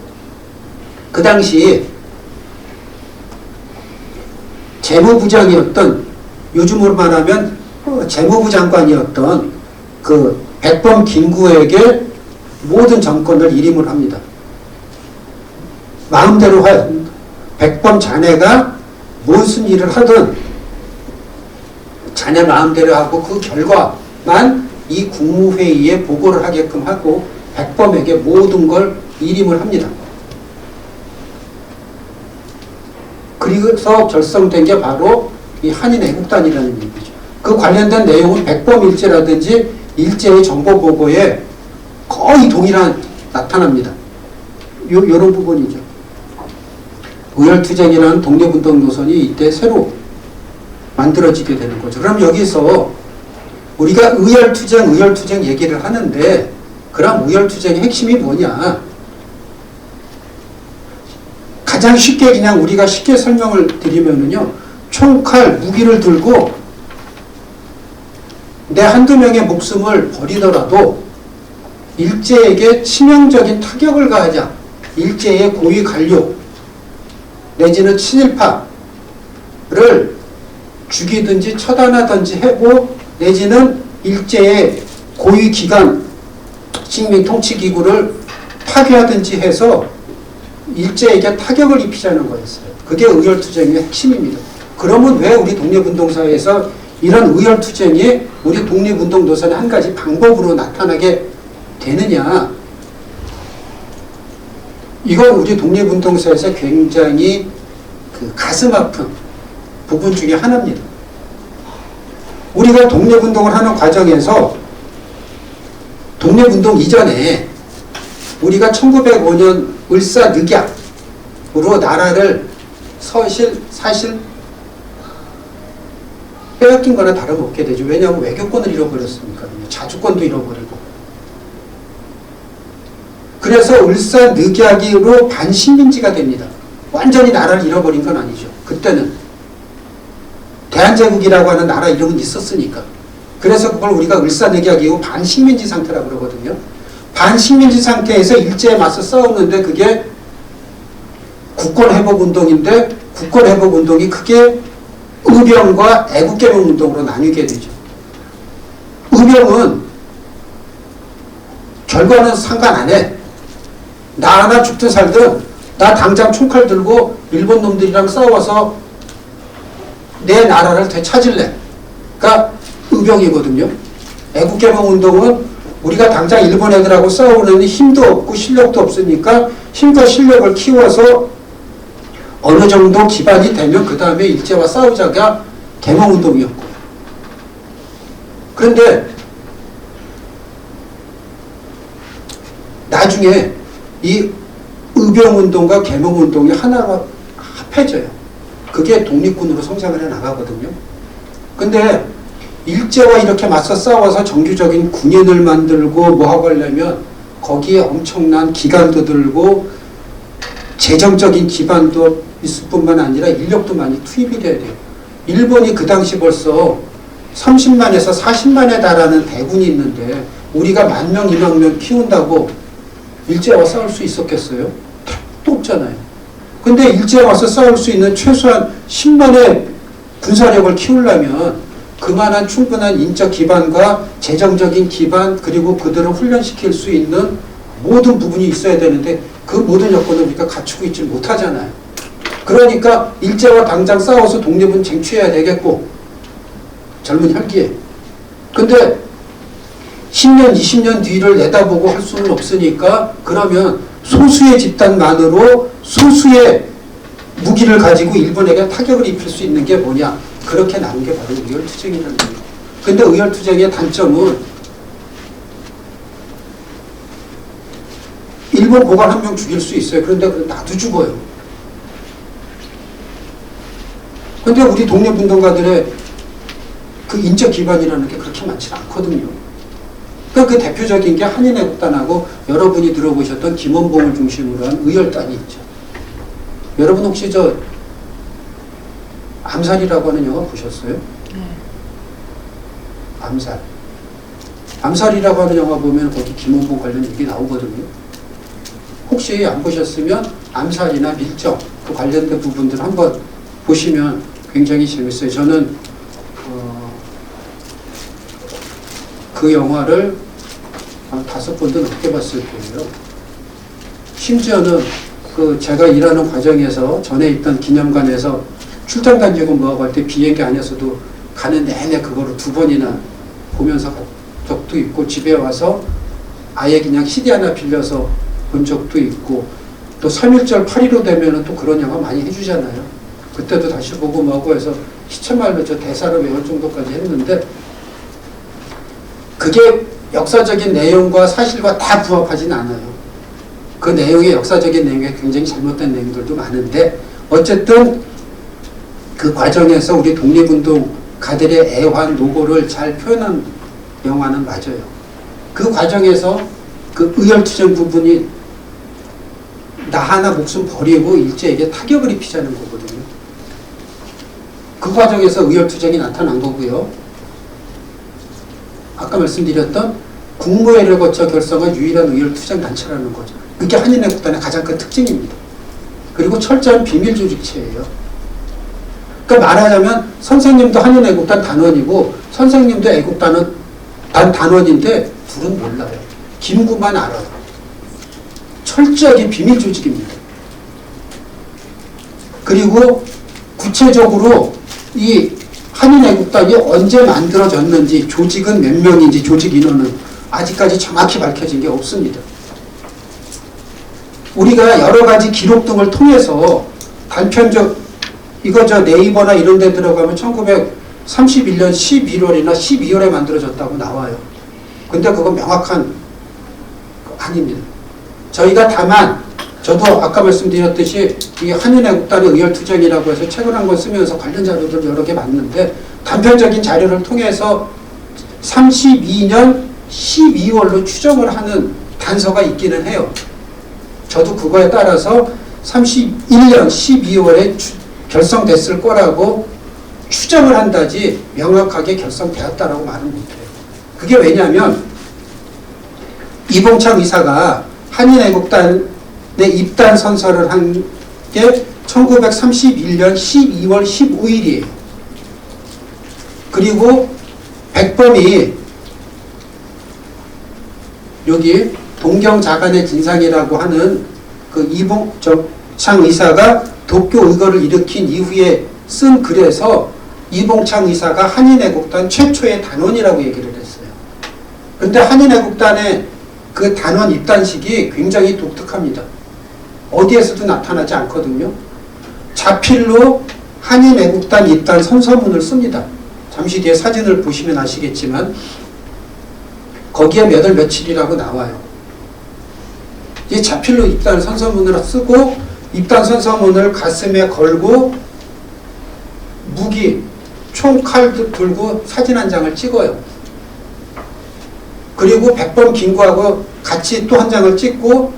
[SPEAKER 1] 그 당시 재무부장이었던 요즘으로 말하면 재무부 장관이었던 그 백범 김구에게 모든 정권을 일임을 합니다. 마음대로 백범 자네가 무슨 일을 하든 자네 마음대로 하고 그 결과만 이 국무회의에 보고를 하게끔 하고 백범에게 모든 걸 일임을 합니다. 그래서 결성된 게 바로 이 한인애국단이라는 얘기죠. 그 관련된 내용은 백범 일제라든지 일제의 정보보고에 거의 동일한 나타납니다. 요런 부분이죠. 의열투쟁이라는 독립운동 노선이 이때 새로 만들어지게 되는 거죠. 그럼 여기서 우리가 의열투쟁 얘기를 하는데 그럼 의열투쟁의 핵심이 뭐냐? 가장 쉽게 그냥 우리가 쉽게 설명을 드리면은요. 총칼, 무기를 들고 내 한두 명의 목숨을 버리더라도 일제에게 치명적인 타격을 가하자. 일제의 고위 관료 내지는 친일파를 죽이든지 처단하든지 하고 내지는 일제의 고위 기관 식민 통치기구를 파괴하든지 해서 일제에게 타격을 입히자는 거였어요. 그게 의열투쟁의 핵심입니다. 그러면 왜 우리 독립운동사에서 이런 의열투쟁이 우리 독립운동 노선의 한 가지 방법으로 나타나게 되느냐? 이건 우리 독립운동사에서 굉장히 그 가슴 아픈 부분 중에 하나입니다. 우리가 독립운동을 하는 과정에서 독립운동 이전에 우리가 1905년 을사늑약으로 나라를 사실 빼앗긴 거나 다름없게 되죠. 왜냐하면 외교권을 잃어버렸으니까. 자주권도 잃어버리고. 그래서 을사늑약으로 반식민지가 됩니다. 완전히 나라를 잃어버린 건 아니죠. 그때는 대한제국이라고 하는 나라 이름은 있었으니까. 그래서 그걸 우리가 을사늑약 이후 반식민지 상태라고 그러거든요. 반식민지 상태에서 일제에 맞서 싸우는데 그게 국권회복운동인데 국권회복운동이 크게 의병과 애국개명운동으로 나뉘게 되죠. 의병은 결과는 상관 안 해. 나 하나 죽든 살든 나 당장 총칼 들고 일본 놈들이랑 싸워서 내 나라를 되찾을래. 그러니까 의병이거든요. 애국개명운동은 우리가 당장 일본 애들하고 싸우는 힘도 없고 실력도 없으니까 힘과 실력을 키워서 어느 정도 기반이 되면 그 다음에 일제와 싸우자가 개명운동이었고요. 그런데 나중에 이 의병운동과 개명운동이 하나로 합해져요. 그게 독립군으로 성장을 해 나가거든요. 근데 일제와 이렇게 맞서 싸워서 정규적인 군인을 만들고 뭐 하고 하려면 거기에 엄청난 기간도 들고 재정적인 기반도 있을 뿐만 아니라 인력도 많이 투입이 돼야 돼요. 일본이 그 당시 벌써 30만에서 40만에 달하는 대군이 있는데 우리가 10,000명, 20,000명 키운다고 일제에 와서 싸울 수 있었겠어요? 택도 없잖아요. 근데 일제에 와서 싸울 수 있는 최소한 10만의 군사력을 키우려면 그만한 충분한 인적 기반과 재정적인 기반 그리고 그들을 훈련시킬 수 있는 모든 부분이 있어야 되는데 그 모든 여건을 우리가 갖추고 있지 못하잖아요. 그러니까 일제와 당장 싸워서 독립은 쟁취해야 되겠고 젊은 혈기에. 근데 10년, 20년 뒤를 내다보고 할 수는 없으니까 그러면 소수의 집단만으로 소수의 무기를 가지고 일본에게 타격을 입힐 수 있는 게 뭐냐. 그렇게 나온 게 바로 의열투쟁이라는 거예요. 근데 의열투쟁의 단점은 일본 고관 한 명 죽일 수 있어요. 그런데 나도 죽어요. 근데 우리 독립운동가들의 그 인적 기반이라는 게 그렇게 많지 않거든요. 그러니까 그 대표적인 게 한인애국단하고 여러분이 들어보셨던 김원봉을 중심으로 한 의열단이 있죠. 여러분 혹시 저 암살이라고 하는 영화 보셨어요? 네. 암살. 암살이라고 하는 영화 보면 거기 김원봉 관련 얘기 나오거든요. 혹시 안 보셨으면 암살이나 밀정 그 관련된 부분들 한번 보시면 굉장히 재밌어요. 저는 그 영화를 한 5번도 넘게 봤을 거예요. 심지어는 그 제가 일하는 과정에서 전에 있던 기념관에서 출장 다니고 뭐하고 할 때 비행기 안에서도 가는 내내 그거를 2번이나 보면서 간 적도 있고 집에 와서 아예 그냥 CD 하나 빌려서 본 적도 있고 또 3.1절 8.15 되면은 또 그런 영화 많이 해주잖아요. 그때도 다시 보고 뭐하고 해서 시체말로 저 대사를 외울 정도까지 했는데 그게 역사적인 내용과 사실과 다 부합하진 않아요. 그 내용의 역사적인 내용에 굉장히 잘못된 내용들도 많은데 어쨌든 그 과정에서 우리 독립운동가들의 애환, 노고를 잘 표현한 영화는 맞아요. 그 과정에서 그 의열투쟁 부분이 나 하나 목숨 버리고 일제에게 타격을 입히자는 거거든요. 그 과정에서 의열투쟁이 나타난 거고요. 아까 말씀드렸던 국무회의를 거쳐 결성한 유일한 의열투쟁 단체라는 거죠. 그게 한인애국단의 가장 큰 특징입니다. 그리고 철저한 비밀조직체예요. 그러니까 말하자면 선생님도 한인애국단 단원이고 선생님도 애국단은 단원인데 둘은 몰라요. 김구만 알아요. 철저하게 비밀조직입니다. 그리고 구체적으로 이 한인애국단이 언제 만들어졌는지 조직은 몇 명인지 조직 인원은 아직까지 정확히 밝혀진 게 없습니다. 우리가 여러 가지 기록 등을 통해서 단편적 이거 저 네이버나 이런 데 들어가면 1931년 11월이나 12월에 만들어졌다고 나와요. 근데 그건 명확한 아닙니다. 저희가 다만 저도 아까 말씀드렸듯이 이 한인애국단의 의열투쟁이라고 해서 책을 한 권 쓰면서 관련 자료들 여러 개 봤는데 단편적인 자료를 통해서 32년 12월로 추정을 하는 단서가 있기는 해요. 저도 그거에 따라서 31년 12월에 결성됐을 거라고 추정을 한다지 명확하게 결성되었다라고 말은 못해요. 그게 왜냐하면 이봉창 의사가 한인애국단에 입단 선서를 한 게 1931년 12월 15일이에요. 그리고 백범이 여기 동경자간의 진상이라고 하는 그 이봉창 의사가 도쿄 의거를 일으킨 이후에 쓴 글에서 이봉창 의사가 한인애국단 최초의 단원이라고 얘기를 했어요. 근데 한인애국단의 그 단원 입단식이 굉장히 독특합니다. 어디에서도 나타나지 않거든요. 자필로 한인애국단 입단 선서문을 씁니다. 잠시 뒤에 사진을 보시면 아시겠지만 거기에 몇 월 며칠이라고 나와요. 이 자필로 입단 선서문을 쓰고 입단 선서문을 가슴에 걸고 무기, 총, 칼도 들고 사진 한 장을 찍어요. 그리고 백범 김구하고 같이 또 한 장을 찍고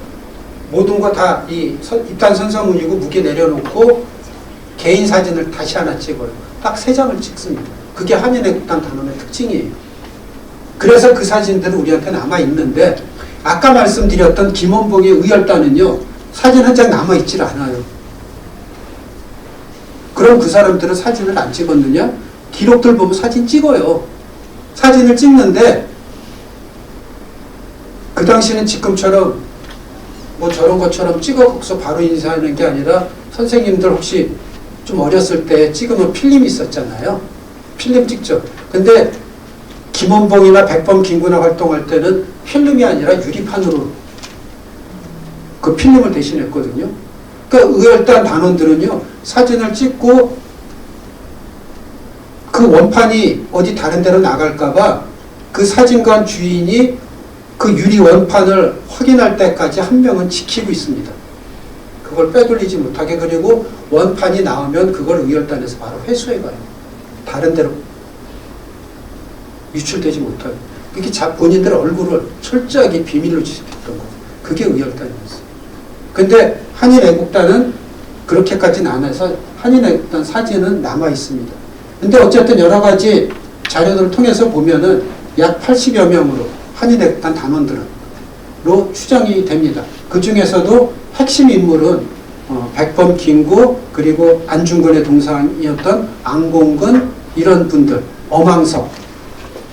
[SPEAKER 1] 모든 거 다 이 입단 선서문이고 무기 내려놓고 개인 사진을 다시 하나 찍어요. 딱 3장을 찍습니다. 그게 한인애국단 단원의 특징이에요. 그래서 그 사진들은 우리한테 남아있는데 아까 말씀드렸던 김원봉의 의열단은요. 사진 한 장 남아있질 않아요. 그럼 그 사람들은 사진을 안 찍었느냐? 기록들 보면 사진 찍어요. 사진을 찍는데 그 당시는 지금처럼 뭐 저런 것처럼 찍어 거기서 바로 인사하는 게 아니라 선생님들 혹시 좀 어렸을 때 찍으면 필름이 있었잖아요. 필름 찍죠. 근데 김원봉이나 백범 김구나 활동할 때는 필름이 아니라 유리판으로 그 필름을 대신했거든요. 그러니까 의열단 단원들은요. 사진을 찍고 그 원판이 어디 다른 데로 나갈까봐 그 사진관 주인이 그 유리 원판을 확인할 때까지 한 명은 지키고 있습니다. 그걸 빼돌리지 못하게. 그리고 원판이 나오면 그걸 의열단에서 바로 회수해가요. 다른 데로 유출되지 못하게. 이렇게 본인들 얼굴을 철저하게 비밀로 지켰던 거예요. 그게 의열단이었어요. 근데 한인애국단은 그렇게까지는 안 해서 한인애국단 사진은 남아 있습니다. 근데 어쨌든 여러 가지 자료들을 통해서 보면은 약 80여 명으로 한인애국단 단원들로 추정이 됩니다. 그 중에서도 핵심 인물은 백범 김구 그리고 안중근의 동상이었던 안공근 이런 분들, 엄황석,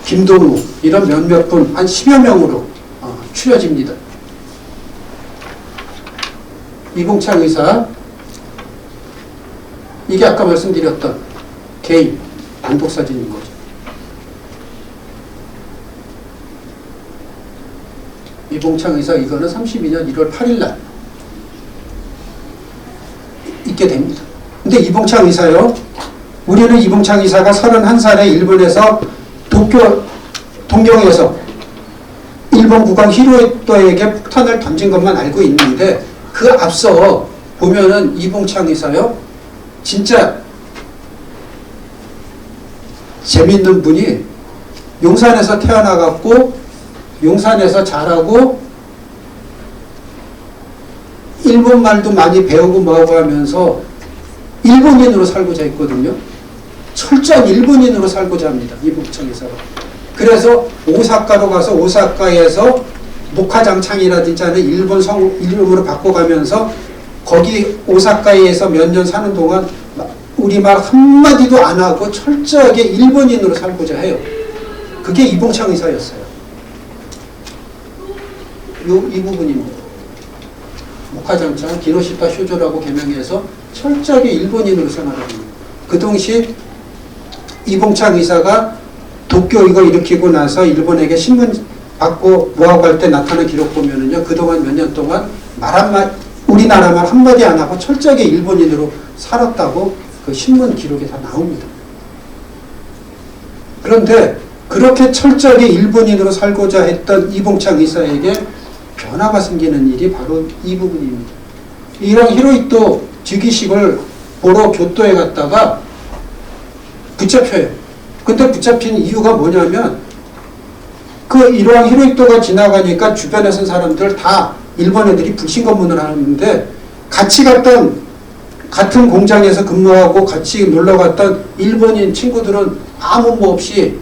[SPEAKER 1] 김동우 이런 몇몇 분, 한 10여 명으로 추려집니다. 이봉창 의사, 이게 아까 말씀드렸던 개인 단독사진인 거죠. 이봉창 의사 이거는 32년 1월 8일 날 있게 됩니다. 근데 이봉창 의사요. 우리는 이봉창 의사가 31살에 일본에서 도쿄 동경에서 일본 국왕 히로히토에게 폭탄을 던진 것만 알고 있는데 그 앞서 보면은 이봉창 의사요. 진짜 재밌는 분이 용산에서 태어나갖고 용산에서 자라고 일본말도 많이 배우고 뭐하고 하면서 일본인으로 살고자 했거든요. 철저한 일본인으로 살고자 합니다. 이봉창 의사가. 그래서 오사카로 가서 오사카에서 목화장창이라든지 하는 일본 이름으로 바꿔가면서 거기 오사카에서 몇 년 사는 동안 우리말 한마디도 안 하고 철저하게 일본인으로 살고자 해요. 그게 이봉창 의사였어요. 이 부분입니다. 목화장창 기노시타 쇼조라고 개명해서 철저하게 일본인으로 생활합니다. 그 동시 이봉창 의사가 도쿄 이거 일으키고 나서 일본에게 신문 받고 뭐하고 할 때 나타난 기록 보면은요, 그동안 몇 년 동안 우리나라 말 한마디 안 하고 철저하게 일본인으로 살았다고 그 신문 기록에 다 나옵니다. 그런데 그렇게 철저하게 일본인으로 살고자 했던 이봉창 의사에게 변화가 생기는 일이 바로 이 부분입니다. 이랑 히로히토 즉위식을 보러 교토에 갔다가 붙잡혀요. 근데 붙잡힌 이유가 뭐냐면 그 일왕 히로히토가 지나가니까 주변에 선 사람들 다 일본 애들이 불신검문을 하는데 같이 갔던 같은 공장에서 근무하고 같이 놀러 갔던 일본인 친구들은 아무 뭐 없이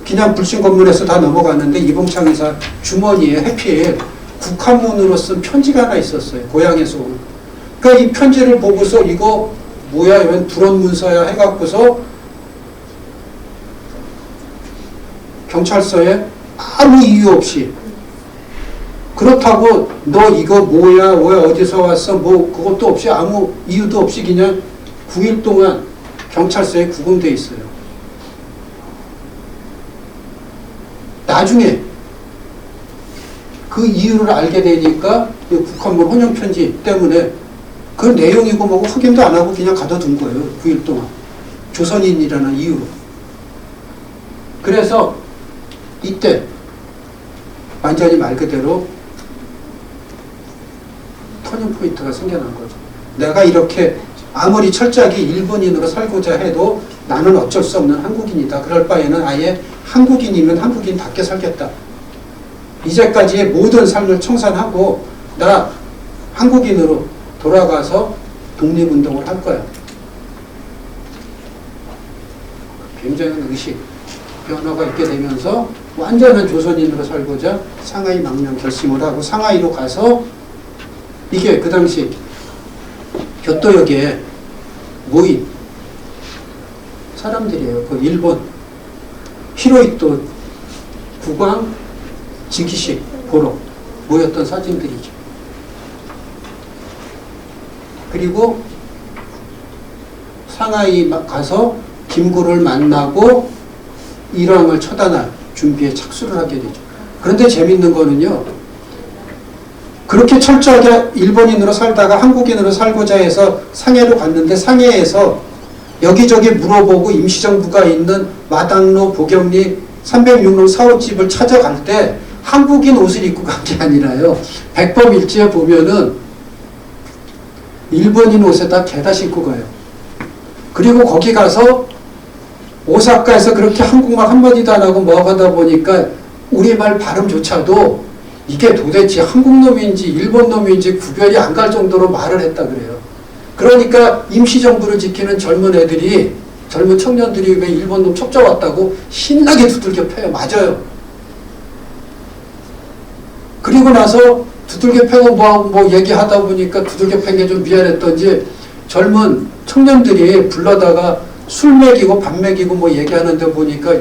[SPEAKER 1] 그냥 불신 검문에서 다 넘어갔는데 이봉창 의사 주머니에 해필 국한문으로 쓴 편지가 하나 있었어요. 고향에서 온. 그러니까 이 편지를 보고서 이거 뭐야? 이건 불원 문서야 해갖고서 경찰서에 아무 이유 없이 그렇다고 너 이거 뭐야? 왜 어디서 왔어? 뭐 그것도 없이 아무 이유도 없이 그냥 9일 동안 경찰서에 구금돼 있어요. 나중에 그 이유를 알게 되니까 국한문 혼용편지 때문에 그 내용이고 뭐고 확인도 안 하고 그냥 가둬둔 거예요. 9일 동안. 조선인이라는 이유로. 그래서 이때 완전히 말 그대로 터닝포인트가 생겨난 거죠. 내가 이렇게 아무리 철저하게 일본인으로 살고자 해도 나는 어쩔 수 없는 한국인이다. 그럴 바에는 아예 한국인이면 한국인답게 살겠다. 이제까지의 모든 삶을 청산하고 나 한국인으로 돌아가서 독립운동을 할 거야. 굉장한 의식, 변화가 있게 되면서 완전한 조선인으로 살고자 상하이 망명 결심을 하고 상하이로 가서 이게 그 당시 교토역에 모인 사람들이에요. 그 일본 히로이토 국왕 즉위식 보러 모였던 사진들이죠. 그리고 상하이 가서 김구를 만나고 일왕을 처단할 준비에 착수를 하게 되죠. 그런데 재밌는 거는요. 그렇게 철저하게 일본인으로 살다가 한국인으로 살고자 해서 상해로 갔는데 상해에서 여기저기 물어보고 임시정부가 있는 마당로, 보경리 306로 사오집을 찾아갈 때 한국인 옷을 입고 간 게 아니라요. 백범일지에 보면은 일본인 옷에다 개다 신고 가요. 그리고 거기 가서 오사카에서 그렇게 한국말 한마디도 안 하고 뭐 하다 보니까 우리말 발음조차도 이게 도대체 한국놈인지 일본놈인지 구별이 안 갈 정도로 말을 했다 그래요. 그러니까 임시정부를 지키는 젊은 애들이, 젊은 청년들이 왜 일본놈 첩자왔다고 신나게 두들겨 패요. 맞아요. 그리고 나서 두들겨 패고 뭐 얘기하다 보니까 두들겨 팬 게 좀 미안했던지 젊은 청년들이 불러다가 술 먹이고 밥 먹이고 뭐 얘기하는데 보니까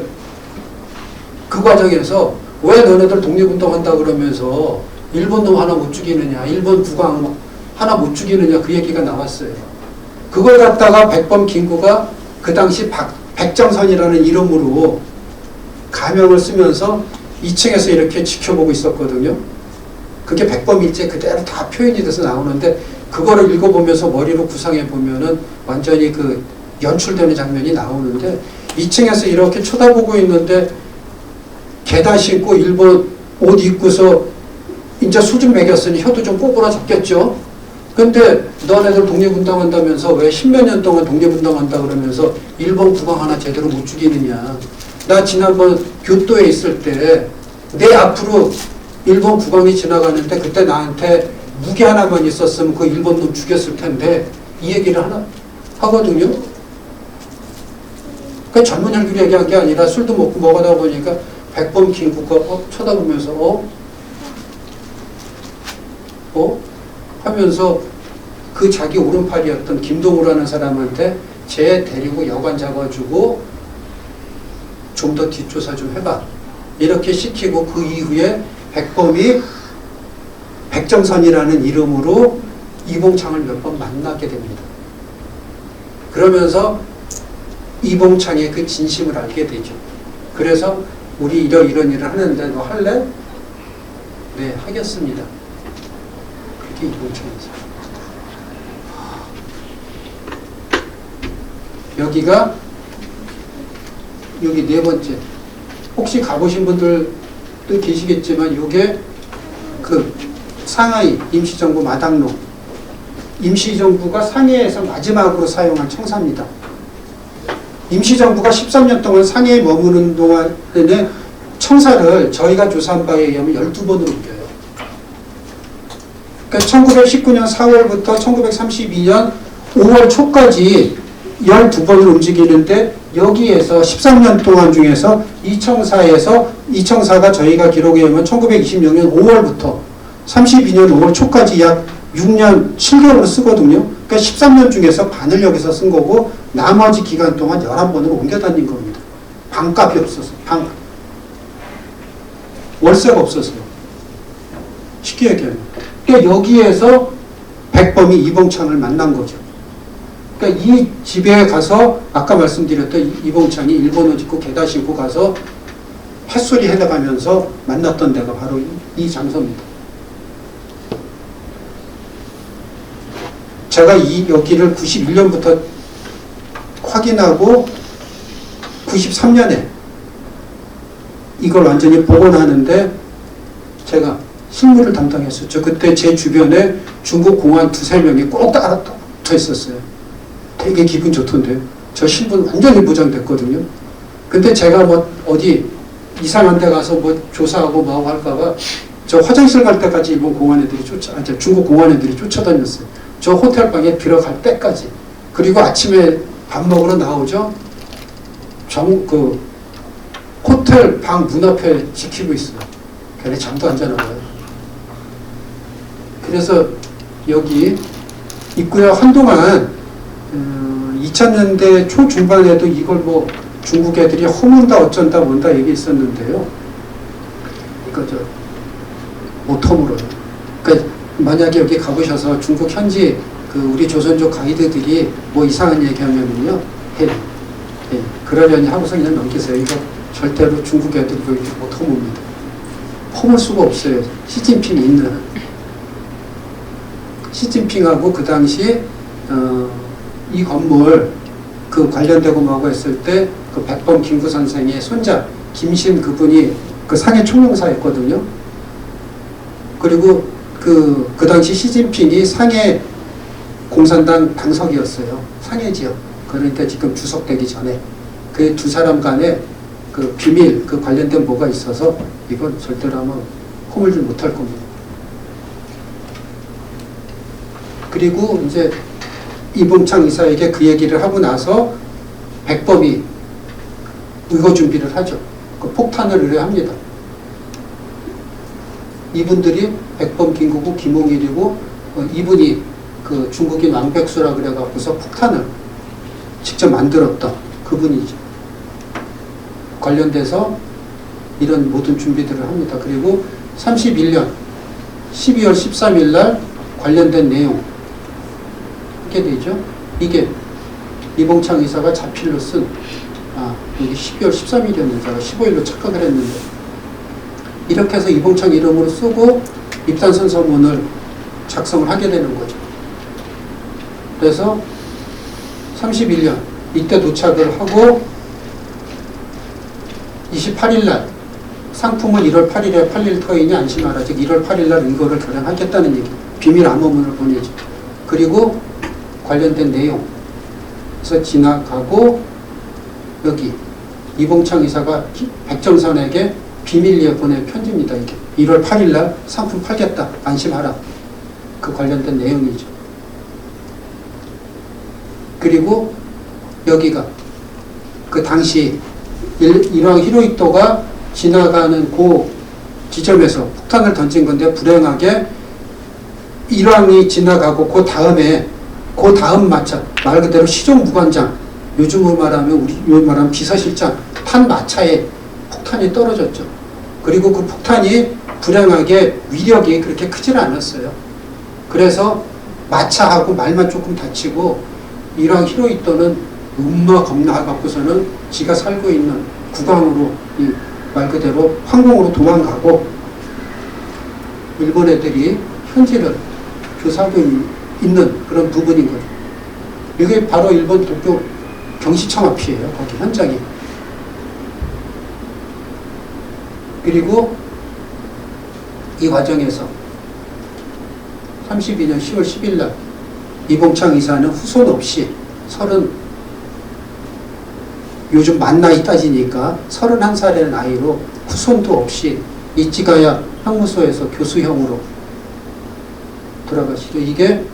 [SPEAKER 1] 그 과정에서 왜 너네들 독립운동한다 그러면서 일본놈 하나 못 죽이느냐, 일본 국왕 하나 못 죽이느냐 그 얘기가 나왔어요. 그걸 갖다가 백범 김구가 그 당시 백정선이라는 이름으로 가명을 쓰면서 2층에서 이렇게 지켜보고 있었거든요. 그게 백범일지에 그대로 다 표현이 돼서 나오는데 그거를 읽어보면서 머리로 구상해 보면은 완전히 그 연출되는 장면이 나오는데 2층에서 이렇게 쳐다보고 있는데 계단 신고 일본 옷 입고서 이제 술 좀 먹였으니 혀도 좀 꼬부라졌겠죠. 근데 너네들 독립운동한다면서 왜 10몇 년 동안 독립운동한다 그러면서 일본 국왕 하나 제대로 못 죽이느냐. 나 지난번 교토에 있을 때 내 앞으로 일본 국왕이 지나가는데 그때 나한테 무기 하나만 있었으면 그 일본 놈 죽였을 텐데 이 얘기를 하거든요. 그 젊은 혈기를 얘기한 게 아니라 술도 먹고 먹어다 보니까 백범 김구가 쳐다보면서 하면서 그 자기 오른팔이었던 김동우라는 사람한테 쟤 데리고 여관 잡아주고 좀 더 뒷조사 좀 해봐. 이렇게 시키고 그 이후에 백범이 백정선이라는 이름으로 이봉창을 몇 번 만나게 됩니다. 그러면서 이봉창의 그 진심을 알게 되죠. 그래서 우리 이런 일을 하는데 너 할래? 네, 하겠습니다. 그게 이봉창이었어요. 여기가 여기 네 번째. 혹시 가보신 분들도 계시겠지만 이게 그 상하이 임시정부 마당로. 임시정부가 상해에서 마지막으로 사용한 청사입니다. 임시정부가 13년 동안 상해에 머무는 동안에는 청사를 저희가 조사한 바에 의하면 12번으로 옮겨요. 그러니까 1919년 4월부터 1932년 5월 초까지 12번을 움직이는데 여기에서 13년 동안 중에서 이청사가 저희가 기록에 의하면 1926년 5월부터 32년 5월 초까지 약 6년 7개월을 쓰거든요. 그러니까 13년 중에서 반을 여기서 쓴 거고 나머지 기간 동안 11번으로 옮겨 다닌 겁니다. 방값이 없어서. 월세가 없어서요. 쉽게 얘기하면. 그러니까 여기에서 백범이 이봉창을 만난 거죠. 그러니까 이 집에 가서 아까 말씀드렸던 이봉창이 일본 옷 입고 게다 신고 가서 햇소리 해나가면서 만났던 데가 바로 이 장소입니다. 제가 여기를 91년부터 확인하고 93년에 이걸 완전히 복원하는데 제가 실무를 담당했었죠. 그때 제 주변에 중국 공안 2-3명이 꼭 따라 붙어 있었어요. 되게 기분 좋던데요. 저 신분 완전히 보장됐거든요. 근데 제가 뭐 어디 이상한 데 가서 뭐 조사하고 뭐 할까봐 저 화장실 갈 때까지 일본 공안 애들이 중국 공안 애들이 쫓아다녔어요. 저 호텔방에 들어갈 때까지. 그리고 아침에 밥 먹으러 나오죠. 호텔 방 문 앞에 지키고 있어요. 걔네 잠도 안 자나 봐요. 그래서 여기 있고요. 한동안 2000년대 초중반에도 이걸 뭐 중국 애들이 허문다 어쩐다 뭔다 얘기 있었는데요. 이거 못 허물어요. 그러니까 만약에 여기 가보셔서 중국 현지 우리 조선족 가이드들이 뭐 이상한 얘기하면은요, 그러려니 하고서 그냥 넘기세요. 이거 절대로 중국 애들이 이렇게 못 허뭅니다. 허물 수가 없어요. 시진핑이 있는 한. 시진핑하고 그 당시 이 건물 관련되고 뭐하고 했을 때 그 백범 김구 선생의 손자 김신 그분이 그 상해 총영사였거든요. 그리고 그 당시 시진핑이 상해 공산당 당석이었어요. 상해 지역. 그러니까 지금 주석되기 전에 그 두 사람 간에 그 비밀 관련된 뭐가 있어서 이건 절대로 아마 허물지 못할 겁니다. 그리고 이제 이봉창 이사에게 그 얘기를 하고 나서 백범이 의거 준비를 하죠. 그 폭탄을 의뢰합니다. 이분들이 백범, 김구구, 김홍일이고 이분이 그 중국인 왕백수라 그래갖고서 폭탄을 직접 만들었던 그분이죠. 관련돼서 이런 모든 준비들을 합니다. 그리고 31년 12월 13일 날 관련된 내용 이게 되죠. 이게 이봉창 이사가 자필로 쓴 여기 12월 13일이었는데 제가 15일로 착각을 했는데 이렇게 해서 이봉창 이름으로 쓰고 입단선서문을 작성을 하게 되는 거죠. 그래서 31년 이때 도착을 하고 28일 날 상품은 1월 8일에 팔릴 터이니 안심하라. 즉 1월 8일 날 이거를 결행하겠다는 얘기. 비밀 암호문을 보내죠. 그리고 관련된 내용 그래서 지나가고 여기 이봉창 이사가 백정선에게 비밀리에 보낸 편지입니다. 이게 1월 8일 날 상품 팔겠다. 안심하라. 그 관련된 내용이죠. 그리고 여기가 그 당시 일왕 히로히토가 지나가는 그 지점에서 폭탄을 던진 건데 불행하게 일왕이 지나가고 그 다음 마차 말 그대로 시종무관장 요즘으로 말하면 비서실장 탄 마차에 폭탄이 떨어졌죠. 그리고 그 폭탄이 불행하게 위력이 그렇게 크질 않았어요. 그래서 마차하고 말만 조금 다치고 일왕 히로히토는 겁나 갖고서는 지가 살고 있는 국왕으로 말 그대로 황궁으로 도망가고 일본 애들이 현지를 교사하고 있는 그런 부분인 거죠. 이게 바로 일본 도쿄 경시청 앞이에요. 거기 현장이. 그리고 이 과정에서 32년 10월 10일 날 이봉창 이사는 후손 없이 요즘 만 나이 따지니까 31살의 나이로 후손도 없이 이치가야 형무소에서 교수형으로 돌아가시죠. 이게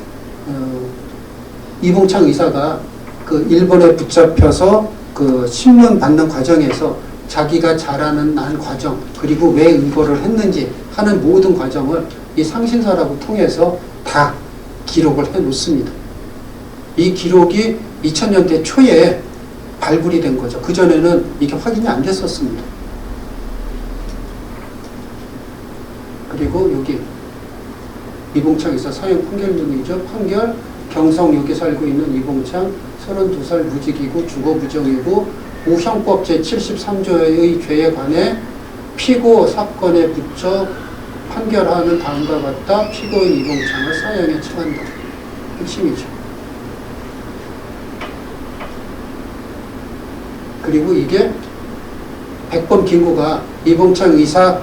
[SPEAKER 1] 이봉창 이사가 그 일본에 붙잡혀서 그 신문 받는 과정에서 자기가 잘하는 난 과정, 그리고 왜 이거를 했는지 하는 모든 과정을 이 상신사라고 통해서 다 기록을 해 놓습니다. 이 기록이 2000년대 초에 발굴이 된 거죠. 그전에는 이게 확인이 안 됐었습니다. 그리고 여기 이봉창 이사 사형 판결문이죠. 판결, 경성 여기 살고 있는 이봉창 32살 무직이고 주거 부정이고 우형법 제73조의 죄에 관해 피고 사건에 붙여 판결하는 다음과 같다. 피고인 이봉창을 사형에 처한다. 핵심이죠. 그리고 이게 100번 김구가 이봉창 의사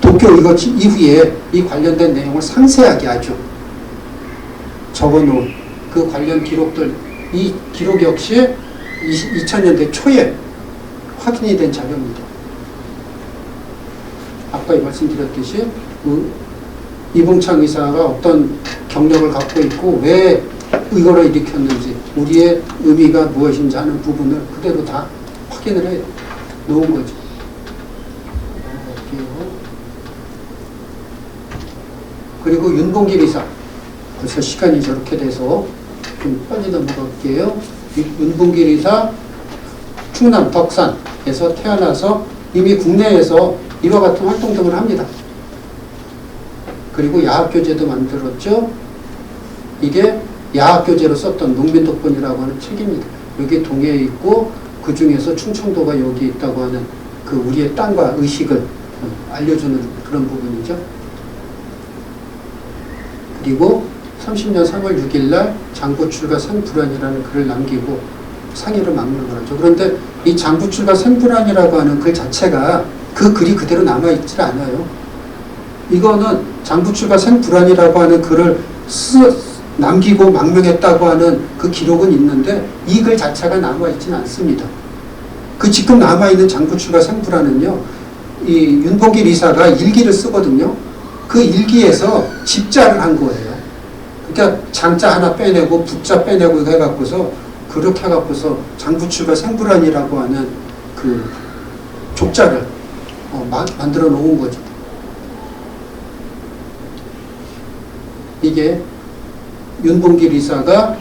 [SPEAKER 1] 도쿄 이거 이후에 이 관련된 내용을 상세하게 아주 적어놓은 그 관련 기록들, 이 기록 역시 2000년대 초에 확인이 된 자료입니다. 아까 말씀드렸듯이 이봉창 의사가 어떤 경력을 갖고 있고 왜 이거를 일으켰는지 우리의 의미가 무엇인지 하는 부분을 그대로 다 확인을 해 놓은 거죠. 그리고 윤봉길 의사, 벌써 시간이 저렇게 돼서 좀 빨리 넘어갈게요. 윤봉길 의사 충남 덕산에서 태어나서 이미 국내에서 이와 같은 활동 등을 합니다. 그리고 야학교재도 만들었죠. 이게 야학교재로 썼던 농민독본이라고 하는 책입니다. 여기 동해에 있고 그 중에서 충청도가 여기 있다고 하는 그 우리의 땅과 의식을 알려주는 그런 부분이죠. 그리고 30년 3월 6일 날 장부출가 생불안이라는 글을 남기고 상해를 막는 거죠. 그런데 이 장부출가 생불안이라고 하는 글 자체가 그 글이 그대로 남아있질 않아요. 이거는 장부출가 생불안이라고 하는 글을 남기고 망명했다고 하는 그 기록은 있는데 이 글 자체가 남아있지는 않습니다. 그 지금 남아있는 장부출가 생불안은요, 이 윤봉길 이사가 일기를 쓰거든요. 그 일기에서 집자를 한 거예요. 그러니까 장자 하나 빼내고 북자 빼내고 이거 해갖고서 그렇게 해갖고서 장부출가 생불안이라고 하는 그 족자를 만들어 놓은 거죠. 이게 윤봉길 이사가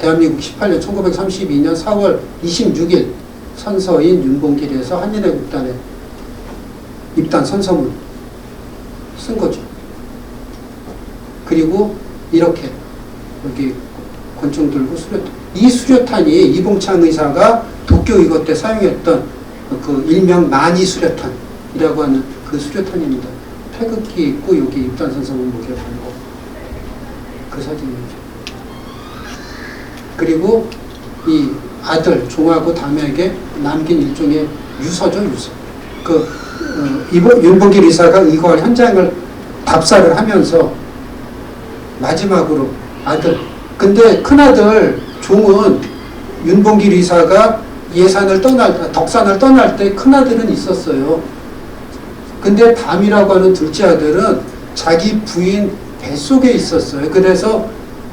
[SPEAKER 1] 대한민국 18년 1932년 4월 26일 선서인 윤봉길에서 한인애국단에 입단 선서문 쓴 거죠. 그리고 이렇게 여기 권총 들고 수료탄. 이 수료탄이 이봉창 의사가 도쿄 이것 때 사용했던 그 일명 만이 수료탄이라고 하는 그 수료탄입니다. 태극기 있고 여기 입단 선서문 목에 걸고 그 사진이죠. 그리고 이 아들 종하고 담에게 남긴 일종의 유서죠, 유서. 윤봉길 의사가 이거 현장을 답사를 하면서 마지막으로 아들. 근데 큰아들 종은 윤봉길 의사가 덕산을 떠날 때 큰아들은 있었어요. 근데 담이라고 하는 둘째 아들은 자기 부인 뱃속에 있었어요. 그래서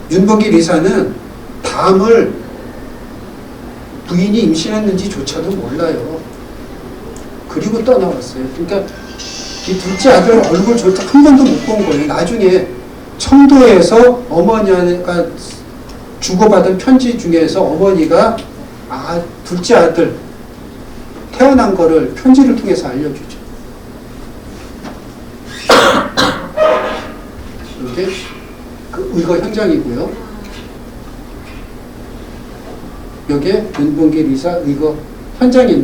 [SPEAKER 1] 윤봉길 의사는 담을 부인이 임신했는지조차도 몰라요. 그리고 떠나왔어요. 그러니까 이 둘째 아들 얼굴조차 한 번도 못 본 거예요. 나중에 청도에서 어머니가 주고받은 편지 중에서 어머니가 둘째 아들 태어난 거를 편지를 통해서 알려주죠. 이게 이거 현장이고요. 여기에 윤봉길 의사 이거 현장에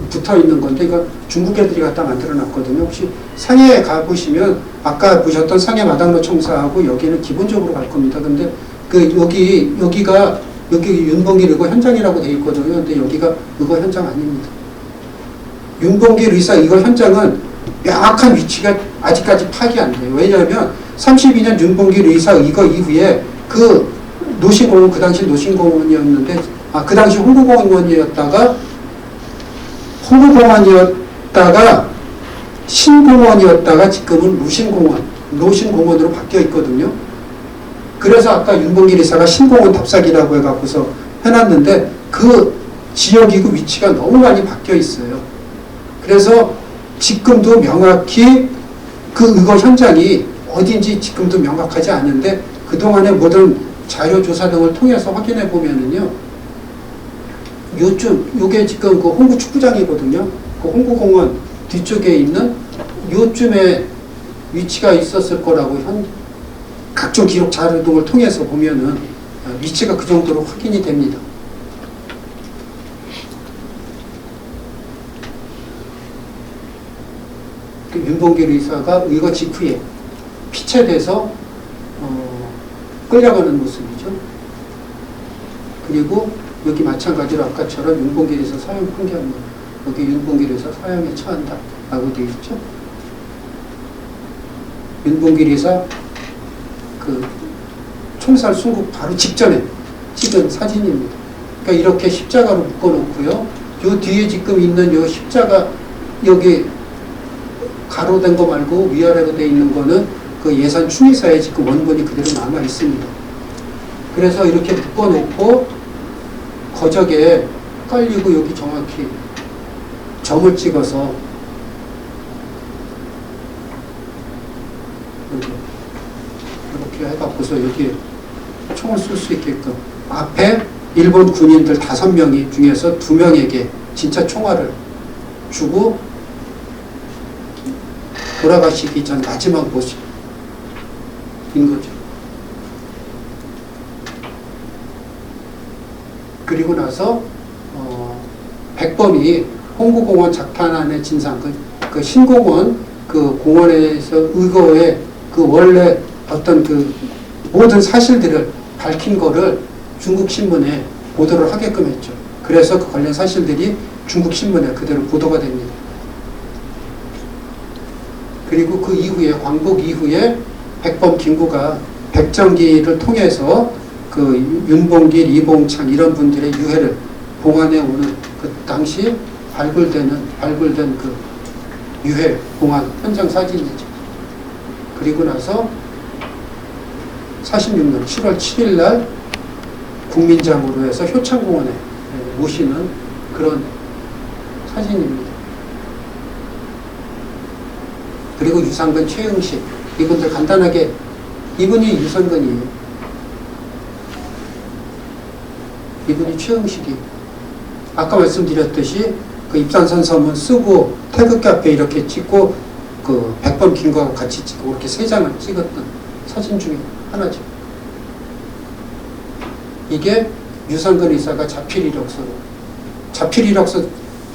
[SPEAKER 1] 붙어 있는 건데 이거 중국 애들이 갖다 만들어 놨거든요. 혹시 상해에 가보시면 아까 보셨던 상해 마당로 청사하고 여기는 기본적으로 갈 겁니다. 근데 여기가 윤봉길 이거 현장이라고 돼 있거든요. 근데 여기가 이거 현장 아닙니다. 윤봉길 의사 이거 현장은 명확한 위치가 아직까지 파악이 안 돼요. 왜냐하면 32년 윤봉길 의사 이거 이후에 그 노신공원, 그 당시 노신공원이었는데 그 당시 홍보공원이었다가 신공원이었다가 지금은 노신공원으로 바뀌어 있거든요. 그래서 아까 윤봉길 이사가 신공원 답사기라고 해갖고서 해놨는데 그 지역이고 위치가 너무 많이 바뀌어 있어요. 그래서 지금도 명확히 그 의거 현장이 어딘지 지금도 명확하지 않은데 그동안의 모든 자료조사 등을 통해서 확인해 보면은요, 요게 지금 그 홍구 축구장이거든요. 그 홍구공원 뒤쪽에 있는 요쯤에 위치가 있었을 거라고 각종 기록 자료 등을 통해서 보면은 위치가 그 정도로 확인이 됩니다. 윤봉길 의사가 의거 직후에 피체돼서 끌려가는 모습이죠. 그리고 여기 마찬가지로 아까처럼 윤봉길 의사 사형 판결문, 여기 윤봉길 의사 사형에 처한다 라고 되어 있죠. 윤봉길 의사 그 총살 순국 바로 직전에 찍은 사진입니다. 그러니까 이렇게 십자가로 묶어놓고요. 요 뒤에 지금 있는 요 십자가 여기 가로된 거 말고 위아래로 되어 있는 거는 그 예산 추미사에 지금 원본이 그대로 남아 있습니다. 그래서 이렇게 묶어놓고 거적에 깔리고 여기 정확히 점을 찍어서 이렇게 해갖고서 여기에 총을 쏠 수 있게끔 앞에 일본 군인들 5명이 중에서 2명에게 진짜 총알을 주고 돌아가시기 전 마지막 모습인 거죠. 그리고 나서 백범이 홍구공원 작탄안의 진상, 그 신공원 그 공원에서 의거의 그 원래 어떤 그 모든 사실들을 밝힌 거를 중국 신문에 보도를 하게끔 했죠. 그래서 그 관련 사실들이 중국 신문에 그대로 보도가 됩니다. 그리고 그 이후에 광복 이후에 백범 김구가 백정기를 통해서 그 윤봉길, 이봉창 이런 분들의 유해를 봉안해 오는 그 당시 발굴된 그 유해 봉안 현장 사진이죠. 그리고 나서 46년 7월 7일 날 국민장으로 해서 효창공원에 모시는 그런 사진입니다. 그리고 유상근, 최응식 이분들 간단하게 이분이 유상근이에요. 이분이 최응식이 아까 말씀드렸듯이 그 입산선서문 쓰고 태극기 앞에 이렇게 찍고 그 백범 김구하고 같이 찍고 이렇게 3장을 찍었던 사진 중에 하나죠. 이게 유상근 의사가 자필 이력서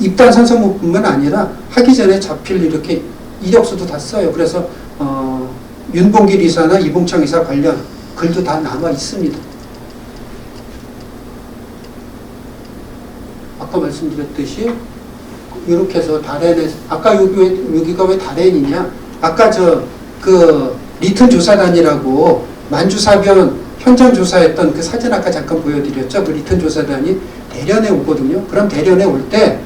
[SPEAKER 1] 입단 선서문뿐만 아니라 하기 전에 자필 이렇게 이력서도 다 써요. 그래서 윤봉길 의사나 이봉창 의사 관련 글도 다 남아 있습니다. 아까 말씀드렸듯이 이렇게 해서 다렌에 아까 여기가 왜 다렌이냐? 아까 그 리튼 조사단이라고 만주사변 현장 조사했던 그 사진 아까 잠깐 보여드렸죠. 그 리튼 조사단이 대련에 오거든요. 그럼 대련에 올 때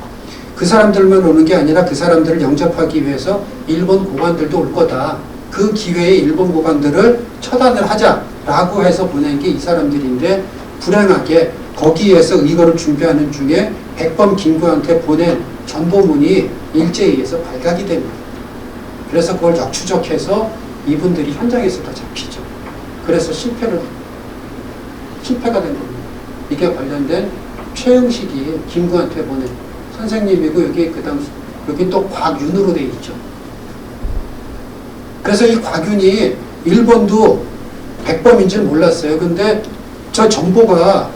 [SPEAKER 1] 그 사람들만 오는 게 아니라 그 사람들을 영접하기 위해서 일본 고관들도 올 거다. 그 기회에 일본 고관들을 처단을 하자라고 해서 보낸 게 이 사람들인데 불행하게 거기에서 이거를 준비하는 중에 백범 김구한테 보낸 전보문이 일제에 의해서 발각이 됩니다. 그래서 그걸 역추적해서 이분들이 현장에서 다 잡히죠. 그래서 실패가 된 겁니다. 이게 관련된 최응식이 김구한테 보낸 선생님이고 여기 그 당시 여기 또 곽윤으로 돼 있죠. 그래서 이 곽윤이 일본도 백범인 줄 몰랐어요. 근데 저 정보가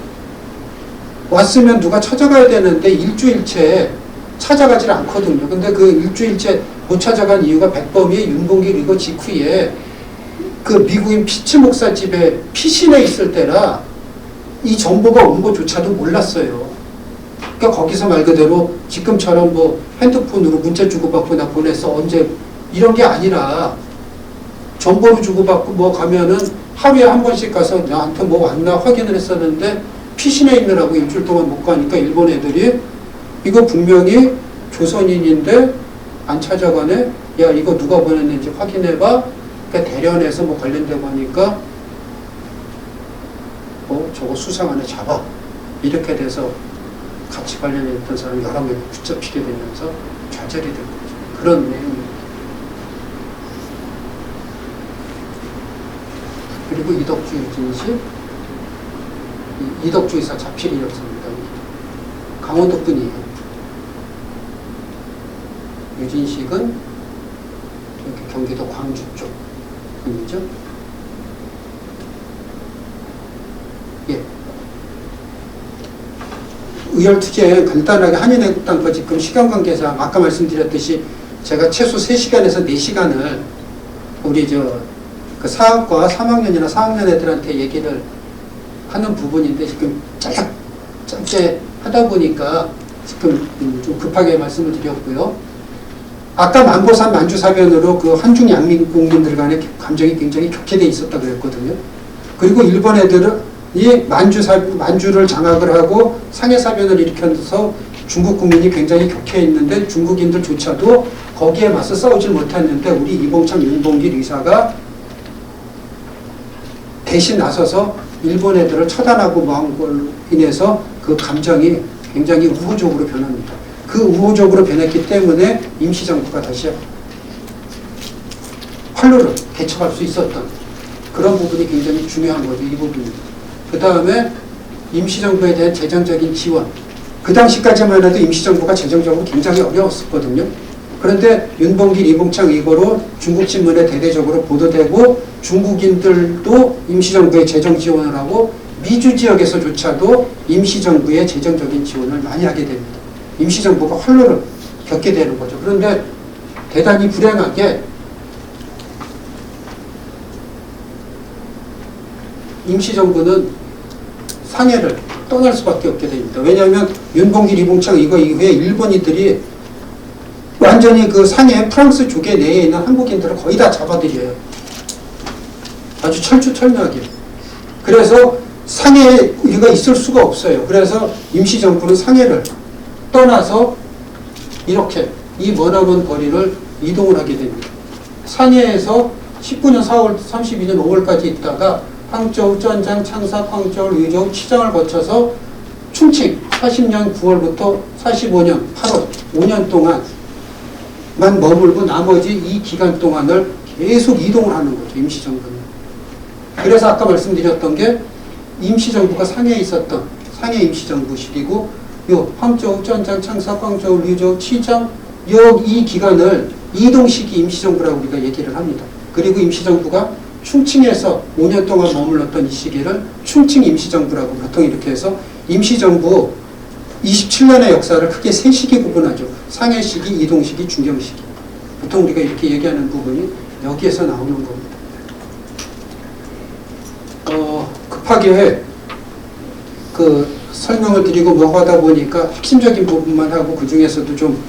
[SPEAKER 1] 왔으면 누가 찾아가야 되는데 일주일째 찾아가질 않거든요. 근데 그 일주일째 못 찾아간 이유가 백범이 윤봉길 이거 직후에 그 미국인 피치 목사 집에 피신해 있을 때라 이 정보가 온 것조차도 몰랐어요. 그러니까 거기서 말 그대로 지금처럼 뭐 핸드폰으로 문자 주고받고 나 보냈어 언제 이런 게 아니라 정보를 주고받고 뭐 가면은 하루에 한 번씩 가서 나한테 뭐 왔나 확인을 했었는데 피신해 있느라고 일주일 동안 못 가니까 일본 애들이 이거 분명히 조선인인데 안 찾아가네? 야 이거 누가 보냈는지 확인해봐. 그러니까 대련에서 뭐 관련되고 하니까 저거 수상하네 잡아 이렇게 돼서 같이 관련했던 사람 여러 명이 붙잡히게 되면서 좌절이 된 거죠. 그런 내용입니다. 그리고 이덕주, 유진식, 이덕주 이사 자필이 역사입니다. 강원도 분이에요. 유진식은 여기 경기도 광주 쪽 분이죠. 예. 의열투쟁 간단하게 한인애국당 거 지금 시간 관계상 아까 말씀드렸듯이 제가 최소 3시간에서 4시간을 우리 그 사학과 3학년이나 4학년 애들한테 얘기를 하는 부분인데 지금 짧게 하다 보니까 지금 좀 급하게 말씀을 드렸고요. 아까 만보산 만주사변으로 그 한중 양민국민들 간의 감정이 굉장히 좋게 돼 있었다 그랬거든요. 그리고 일본 애들은 이 만주를 장악을 하고 상해사변을 일으켜서 중국 국민이 굉장히 격해 있는데 중국인들조차도 거기에 맞서 싸우질 못했는데 우리 이봉창, 윤봉길 의사가 대신 나서서 일본 애들을 처단하고 뭐한 걸로 인해서 그 감정이 굉장히 우호적으로 변합니다. 그 우호적으로 변했기 때문에 임시정부가 다시 활로를 개척할 수 있었던 그런 부분이 굉장히 중요한 거죠. 이 부분입니다. 그 다음에 임시정부에 대한 재정적인 지원. 그 당시까지만 해도 임시정부가 재정적으로 굉장히 어려웠었거든요. 그런데 윤봉길, 이봉창 이거로 중국신문에 대대적으로 보도되고 중국인들도 임시정부에 재정 지원을 하고 미주 지역에서조차도 임시정부의 재정적인 지원을 많이 하게 됩니다. 임시정부가 활로를 겪게 되는 거죠. 그런데 대단히 불행하게 임시정부는 상해를 떠날 수밖에 없게 됩니다. 왜냐하면 윤봉길, 이봉창 이거 이후에 일본인들이 완전히 그 상해 프랑스 조개 내에 있는 한국인들을 거의 다 잡아들여요. 아주 철두철미하게. 그래서 상해에 우리가 있을 수가 없어요. 그래서 임시정부는 상해를 떠나서 이렇게 이 머나먼 거리를 이동을 하게 됩니다. 상해에서 19년 4월 32년 5월까지 있다가 항저우, 쩐장, 창사, 광저우, 의저우, 치장을 거쳐서 충칭 40년 9월부터 45년 8월 5년 동안만 머물고 나머지 이 기간 동안을 계속 이동을 하는 거죠. 임시정부는. 그래서 아까 말씀드렸던 게 임시정부가 상해에 있었던 상해 임시정부식이고 요 황저우, 쩐장, 창사, 광저우, 의저우, 치장 이 기간을 이동식이 임시정부라고 우리가 얘기를 합니다. 그리고 임시정부가 충칭에서 5년 동안 머물렀던 이 시기를 충칭 임시정부라고 보통 이렇게 해서 임시정부 27년의 역사를 크게 3시기 구분하죠. 상해시기, 이동시기, 중경시기. 보통 우리가 이렇게 얘기하는 부분이 여기에서 나오는 겁니다. 급하게 그 설명을 드리고 뭐 하다 보니까 핵심적인 부분만 하고 그 중에서도 좀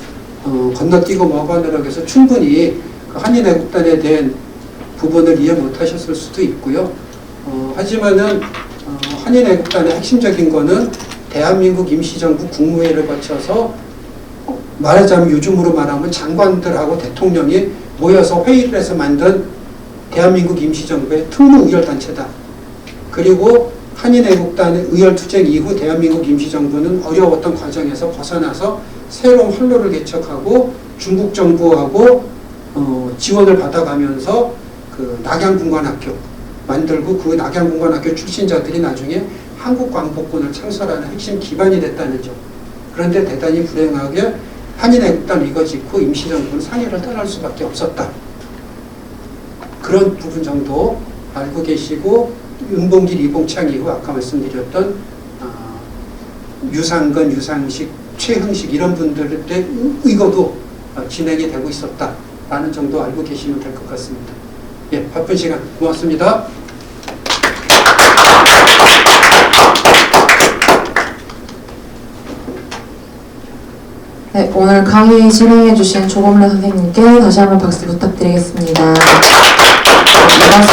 [SPEAKER 1] 건너뛰고 뭐 하느라고 해서 충분히 그 한인애국단에 대한 부분을 이해 못하셨을 수도 있고요. 하지만은 한인애국단의 핵심적인 거는 대한민국 임시정부 국무회의를 거쳐서 말하자면 요즘으로 말하면 장관들하고 대통령이 모여서 회의를 해서 만든 대한민국 임시정부의 특무의열단체다. 그리고 한인애국단의 의열투쟁 이후 대한민국 임시정부는 어려웠던 과정에서 벗어나서 새로운 활로를 개척하고 중국 정부하고 지원을 받아가면서 그 낙양군관학교 만들고 그 낙양군관학교 출신자들이 나중에 한국광복군을 창설하는 핵심 기반이 됐다는 점. 그런데 대단히 불행하게 한인애국단 이거 짓고 임시정부는 상해를 떠날 수밖에 없었다. 그런 부분 정도 알고 계시고 윤봉길, 이봉창 이후 아까 말씀드렸던 유상근, 유상식, 최흥식 이런 분들의 의거도 진행이 되고 있었다라는 정도 알고 계시면 될 것 같습니다. 예, 바쁜 시간 고맙습니다.
[SPEAKER 2] 네, 오늘 강의 진행해주신 조범래 선생님께 다시 한번 박수 부탁드리겠습니다. 이번